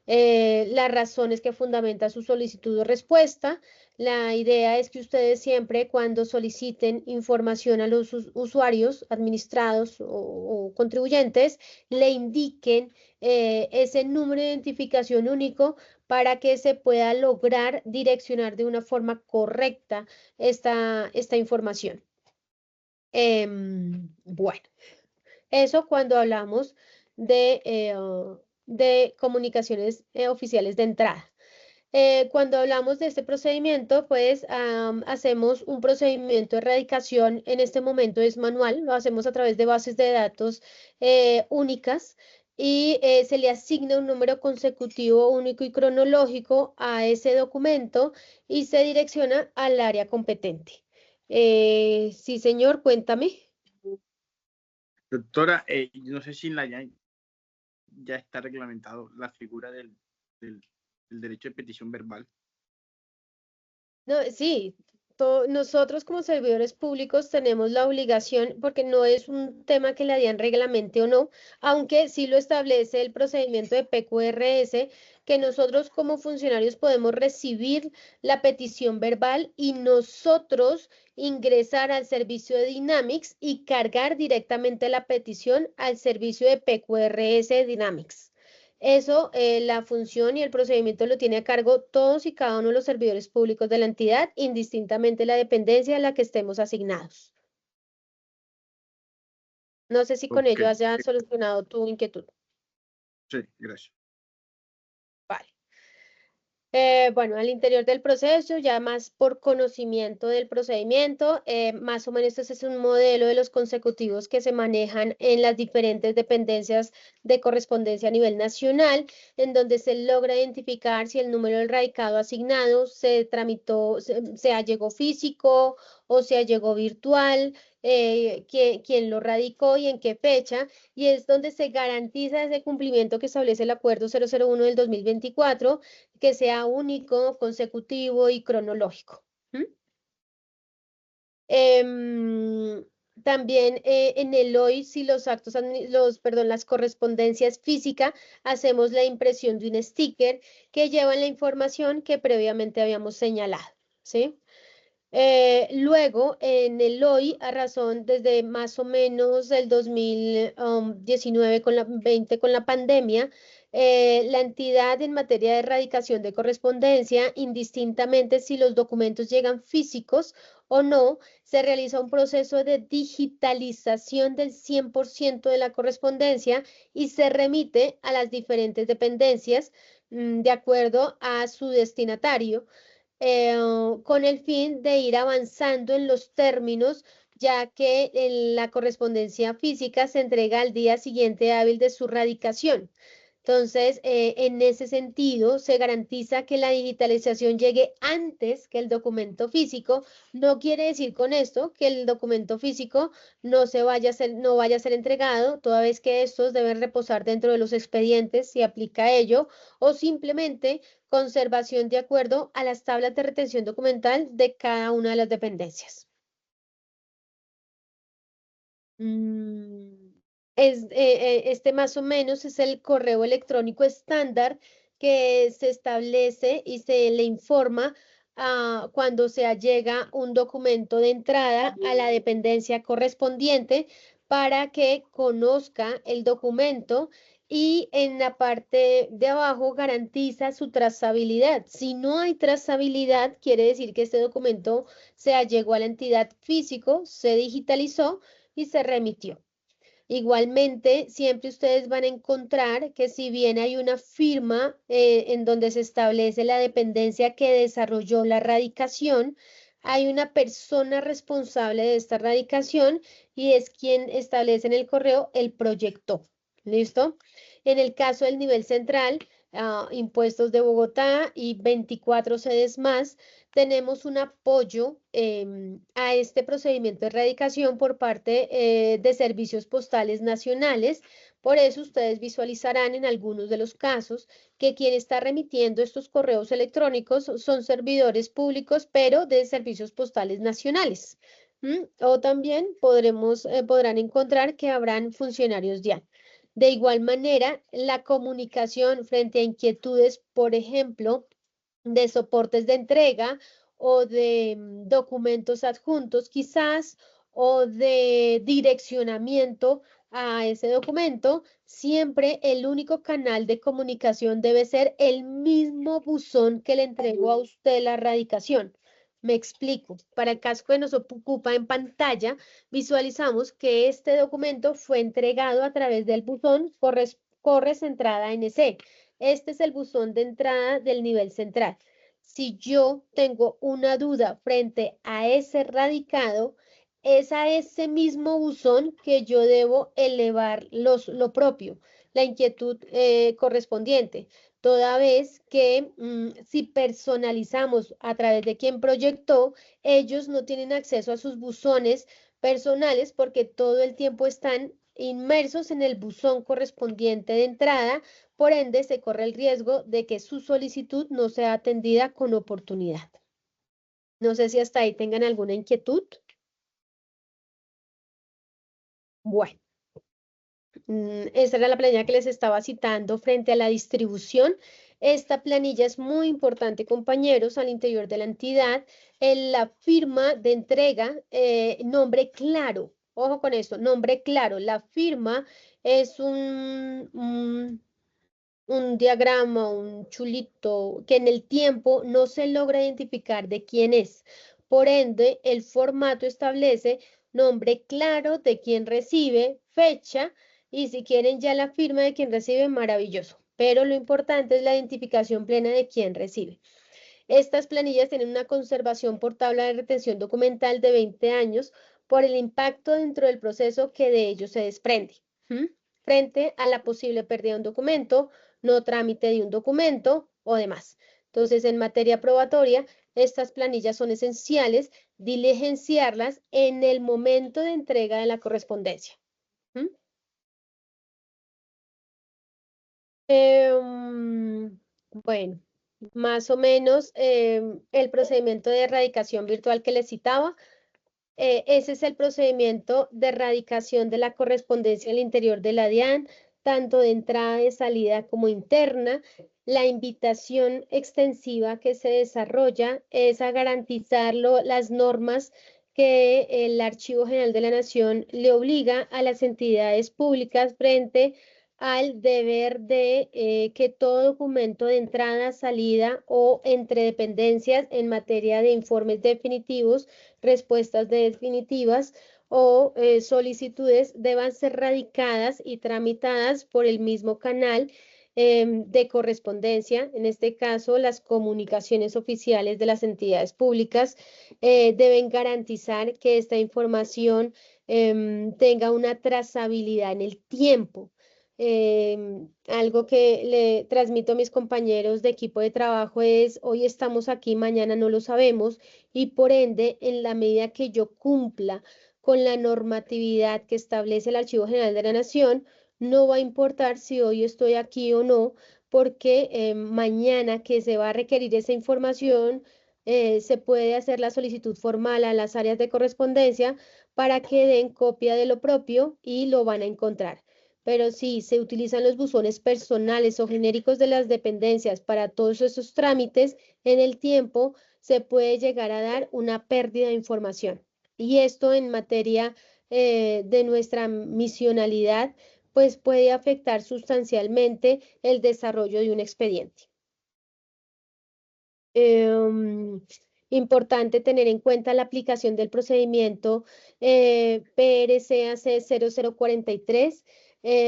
Las razones que fundamentan su solicitud o respuesta. La idea es que ustedes siempre cuando soliciten información a los usuarios, administrados o contribuyentes, le indiquen ese número de identificación único para que se pueda lograr direccionar de una forma correcta esta información. Bueno, eso cuando hablamos de comunicaciones oficiales de entrada. Cuando hablamos de este procedimiento, pues hacemos un procedimiento de erradicación, en este momento es manual, lo hacemos a través de bases de datos únicas y se le asigna un número consecutivo único y cronológico a ese documento y se direcciona al área competente. Sí, señor, cuéntame. Doctora, no sé si en la ya está reglamentado la figura del derecho de petición verbal. No, sí, nosotros como servidores públicos tenemos la obligación, porque no es un tema que la DIAN reglamente o no, aunque sí lo establece el procedimiento de PQRS, que nosotros como funcionarios podemos recibir la petición verbal y nosotros ingresar al servicio de Dynamics y cargar directamente la petición al servicio de PQRS Dynamics. Eso, la función y el procedimiento lo tiene a cargo todos y cada uno de los servidores públicos de la entidad, indistintamente la dependencia a la que estemos asignados. No sé si con ello haya solucionado tu inquietud. Sí, gracias. Vale. Bueno, al interior del proceso, ya más por conocimiento del procedimiento, más o menos este es un modelo de los consecutivos que se manejan en las diferentes dependencias de correspondencia a nivel nacional, en donde se logra identificar si el número del radicado asignado se tramitó, se allegó físico o se allegó virtual, quién lo radicó y en qué fecha, y es donde se garantiza ese cumplimiento que establece el Acuerdo 001 del 2024, que sea único, consecutivo y cronológico. También en el hoy, si los actos, las correspondencias físicas, hacemos la impresión de un sticker que lleva la información que previamente habíamos señalado, ¿sí? Luego, en el hoy, a razón desde más o menos el 2019 con la 20 con la pandemia, la entidad en materia de erradicación de correspondencia, indistintamente si los documentos llegan físicos o no, se realiza un proceso de digitalización del 100% de la correspondencia y se remite a las diferentes dependencias de acuerdo a su destinatario. Con el fin de ir avanzando en los términos, ya que la correspondencia física se entrega al día siguiente hábil de su radicación. Entonces, en ese sentido, se garantiza que la digitalización llegue antes que el documento físico. No quiere decir con esto que el documento físico no vaya a ser entregado, toda vez que estos deben reposar dentro de los expedientes si aplica ello, o simplemente conservación de acuerdo a las tablas de retención documental de cada una de las dependencias. Este más o menos es el correo electrónico estándar que se establece y se le informa cuando se allega un documento de entrada a la dependencia correspondiente para que conozca el documento y en la parte de abajo garantiza su trazabilidad. Si no hay trazabilidad, quiere decir que este documento se allegó a la entidad físico, se digitalizó y se remitió. Igualmente, siempre ustedes van a encontrar que si bien hay una firma en donde se establece la dependencia que desarrolló la radicación, hay una persona responsable de esta radicación y es quien establece en el correo el proyecto. ¿Listo? En el caso del nivel central, Impuestos de Bogotá y 24 sedes más, tenemos un apoyo a este procedimiento de erradicación por parte de servicios postales nacionales. Por eso ustedes visualizarán en algunos de los casos que quien está remitiendo estos correos electrónicos son servidores públicos, pero de servicios postales nacionales. O también podrán encontrar que habrán funcionarios DIAN. De igual manera, la comunicación frente a inquietudes, por ejemplo, de soportes de entrega o de documentos adjuntos quizás o de direccionamiento a ese documento, siempre el único canal de comunicación debe ser el mismo buzón que le entregó a usted la radicación. Me explico. Para el caso que nos ocupa en pantalla, visualizamos que este documento fue entregado a través del buzón Corres Entrada NC. Este es el buzón de entrada del nivel central. Si yo tengo una duda frente a ese radicado, es a ese mismo buzón que yo debo elevar lo propio, la inquietud correspondiente. Toda vez que si personalizamos a través de quien proyectó, ellos no tienen acceso a sus buzones personales porque todo el tiempo están inmersos en el buzón correspondiente de entrada, por ende se corre el riesgo de que su solicitud no sea atendida con oportunidad. No sé si hasta ahí tengan alguna inquietud. Bueno, esta era la planilla que les estaba citando frente a la distribución. Esta planilla es muy importante, compañeros, al interior de la entidad. En la firma de entrega, nombre claro. Ojo con esto, nombre claro. La firma es un diagrama, un chulito, que en el tiempo no se logra identificar de quién es. Por ende, el formato establece nombre claro de quien recibe, fecha, y si quieren ya la firma de quien recibe, maravilloso. Pero lo importante es la identificación plena de quien recibe. Estas planillas tienen una conservación por tabla de retención documental de 20 años por el impacto dentro del proceso que de ello se desprende. Frente a la posible pérdida de un documento, no trámite de un documento o demás. Entonces, en materia probatoria, estas planillas son esenciales diligenciarlas en el momento de entrega de la correspondencia. Bueno, más o menos el procedimiento de erradicación virtual que les citaba. Ese es el procedimiento de erradicación de la correspondencia al interior de la DIAN, tanto de entrada, de salida como interna. La invitación extensiva que se desarrolla es a garantizar las normas que el Archivo General de la Nación le obliga a las entidades públicas frente al deber de que todo documento de entrada, salida o entre dependencias en materia de informes definitivos, respuestas definitivas o solicitudes deban ser radicadas y tramitadas por el mismo canal de correspondencia, en este caso las comunicaciones oficiales de las entidades públicas deben garantizar que esta información tenga una trazabilidad en el tiempo. Algo que le transmito a mis compañeros de equipo de trabajo es, hoy estamos aquí, mañana no lo sabemos, y por ende, en la medida que yo cumpla con la normatividad que establece el Archivo General de la Nación, no va a importar si hoy estoy aquí o no, porque mañana que se va a requerir esa información, se puede hacer la solicitud formal a las áreas de correspondencia para que den copia de lo propio y lo van a encontrar. Pero si se utilizan los buzones personales o genéricos de las dependencias para todos esos trámites, en el tiempo se puede llegar a dar una pérdida de información. Y esto en materia de nuestra misionalidad, pues puede afectar sustancialmente el desarrollo de un expediente. Importante tener en cuenta la aplicación del procedimiento PRCAC 0043,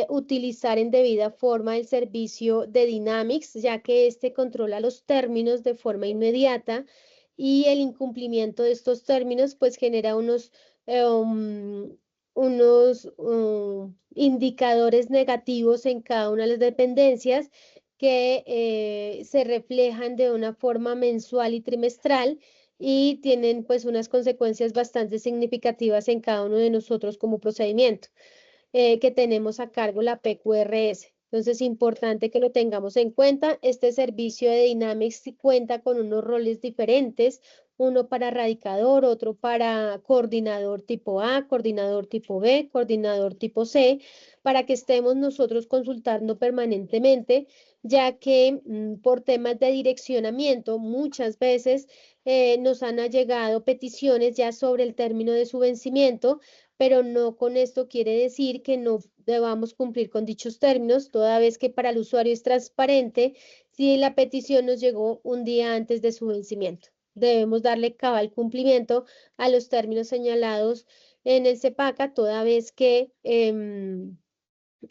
utilizar en debida forma el servicio de Dynamics, ya que este controla los términos de forma inmediata y el incumplimiento de estos términos pues genera unos indicadores negativos en cada una de las dependencias que se reflejan de una forma mensual y trimestral y tienen pues unas consecuencias bastante significativas en cada uno de nosotros como procedimiento que tenemos a cargo la PQRS. Entonces, es importante que lo tengamos en cuenta. Este servicio de Dynamics cuenta con unos roles diferentes, uno para radicador, otro para coordinador tipo A, coordinador tipo B, coordinador tipo C, para que estemos nosotros consultando permanentemente, ya que por temas de direccionamiento muchas veces nos han llegado peticiones ya sobre el término de su vencimiento, pero no con esto quiere decir que no debamos cumplir con dichos términos, toda vez que para el usuario es transparente si la petición nos llegó un día antes de su vencimiento. Debemos darle cabal cumplimiento a los términos señalados en el CEPACA, toda vez que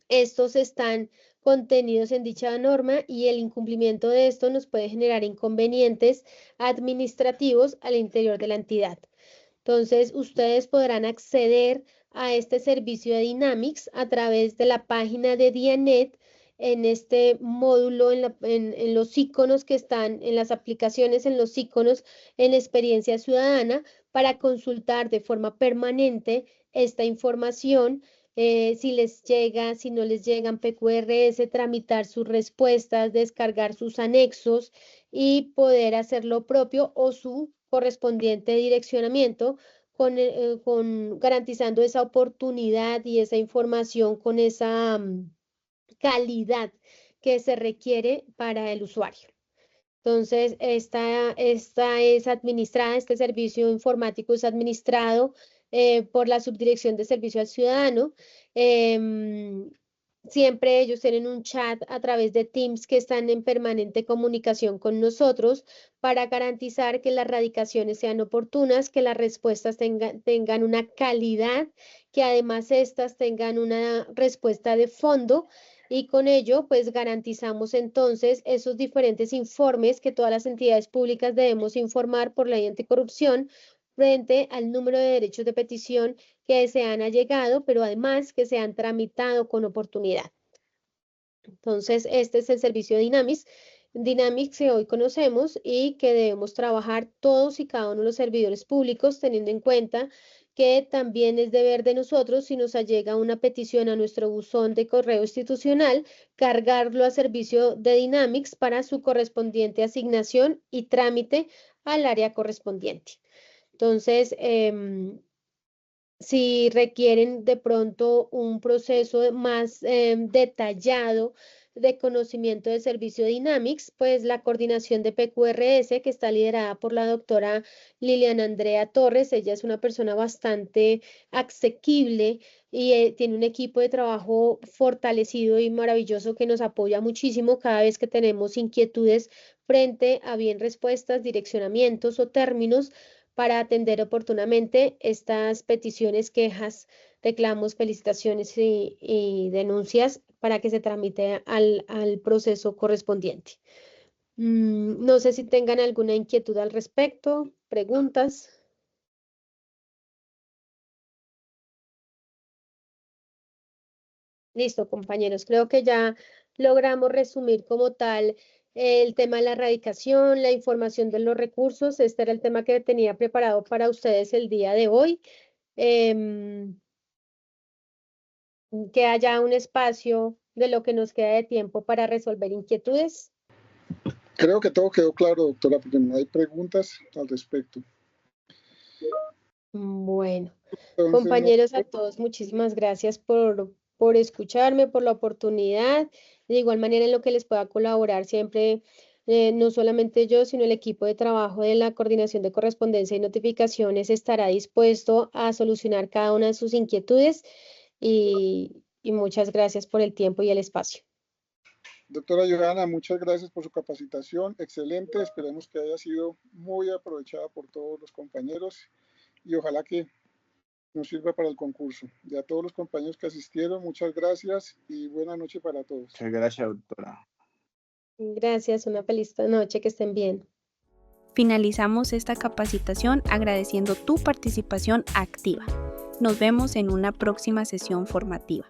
estos están contenidos en dicha norma y el incumplimiento de esto nos puede generar inconvenientes administrativos al interior de la entidad. Entonces, ustedes podrán acceder a este servicio de Dynamics a través de la página de Dianet en este módulo, en los iconos que están en las aplicaciones, en los iconos en experiencia ciudadana, para consultar de forma permanente esta información. Si les llega, si no les llegan PQRS, tramitar sus respuestas, descargar sus anexos y poder hacer lo propio o su correspondiente direccionamiento garantizando esa oportunidad y esa información con esa calidad que se requiere para el usuario. Entonces, esta es administrada, este servicio informático es administrado por la Subdirección de Servicio al Ciudadano. Siempre ellos tienen un chat a través de Teams que están en permanente comunicación con nosotros para garantizar que las radicaciones sean oportunas, que las respuestas tengan una calidad, que además estas tengan una respuesta de fondo y con ello pues garantizamos entonces esos diferentes informes que todas las entidades públicas debemos informar por ley anticorrupción frente al número de derechos de petición que se han allegado, pero además que se han tramitado con oportunidad. Entonces, este es el servicio Dynamics que hoy conocemos y que debemos trabajar todos y cada uno de los servidores públicos, teniendo en cuenta que también es deber de nosotros, si nos allega una petición a nuestro buzón de correo institucional, cargarlo a servicio de Dynamics para su correspondiente asignación y trámite al área correspondiente. Entonces, si requieren de pronto un proceso más detallado de conocimiento del servicio Dynamics, pues la coordinación de PQRS, que está liderada por la doctora Liliana Andrea Torres, ella es una persona bastante asequible y tiene un equipo de trabajo fortalecido y maravilloso que nos apoya muchísimo cada vez que tenemos inquietudes frente a bien respuestas, direccionamientos o términos para atender oportunamente estas peticiones, quejas, reclamos, felicitaciones y denuncias para que se tramite al proceso correspondiente. No sé si tengan alguna inquietud al respecto, preguntas. Listo, compañeros. Creo que ya logramos resumir como tal el tema de la erradicación, la información de los recursos. Este era el tema que tenía preparado para ustedes el día de hoy. Que haya un espacio de lo que nos queda de tiempo para resolver inquietudes. Creo que todo quedó claro, doctora, porque no hay preguntas al respecto. Bueno, Entonces, compañeros a todos, muchísimas gracias por escucharme, por la oportunidad. De igual manera, en lo que les pueda colaborar siempre, no solamente yo, sino el equipo de trabajo de la Coordinación de Correspondencia y Notificaciones estará dispuesto a solucionar cada una de sus inquietudes y muchas gracias por el tiempo y el espacio. doctora Johanna, muchas gracias por su capacitación, excelente, esperemos que haya sido muy aprovechada por todos los compañeros y ojalá que nos sirva para el concurso. Y a todos los compañeros que asistieron, muchas gracias y buena noche para todos. Muchas gracias, doctora. Gracias, una feliz noche, que estén bien. Finalizamos esta capacitación agradeciendo tu participación activa. Nos vemos en una próxima sesión formativa.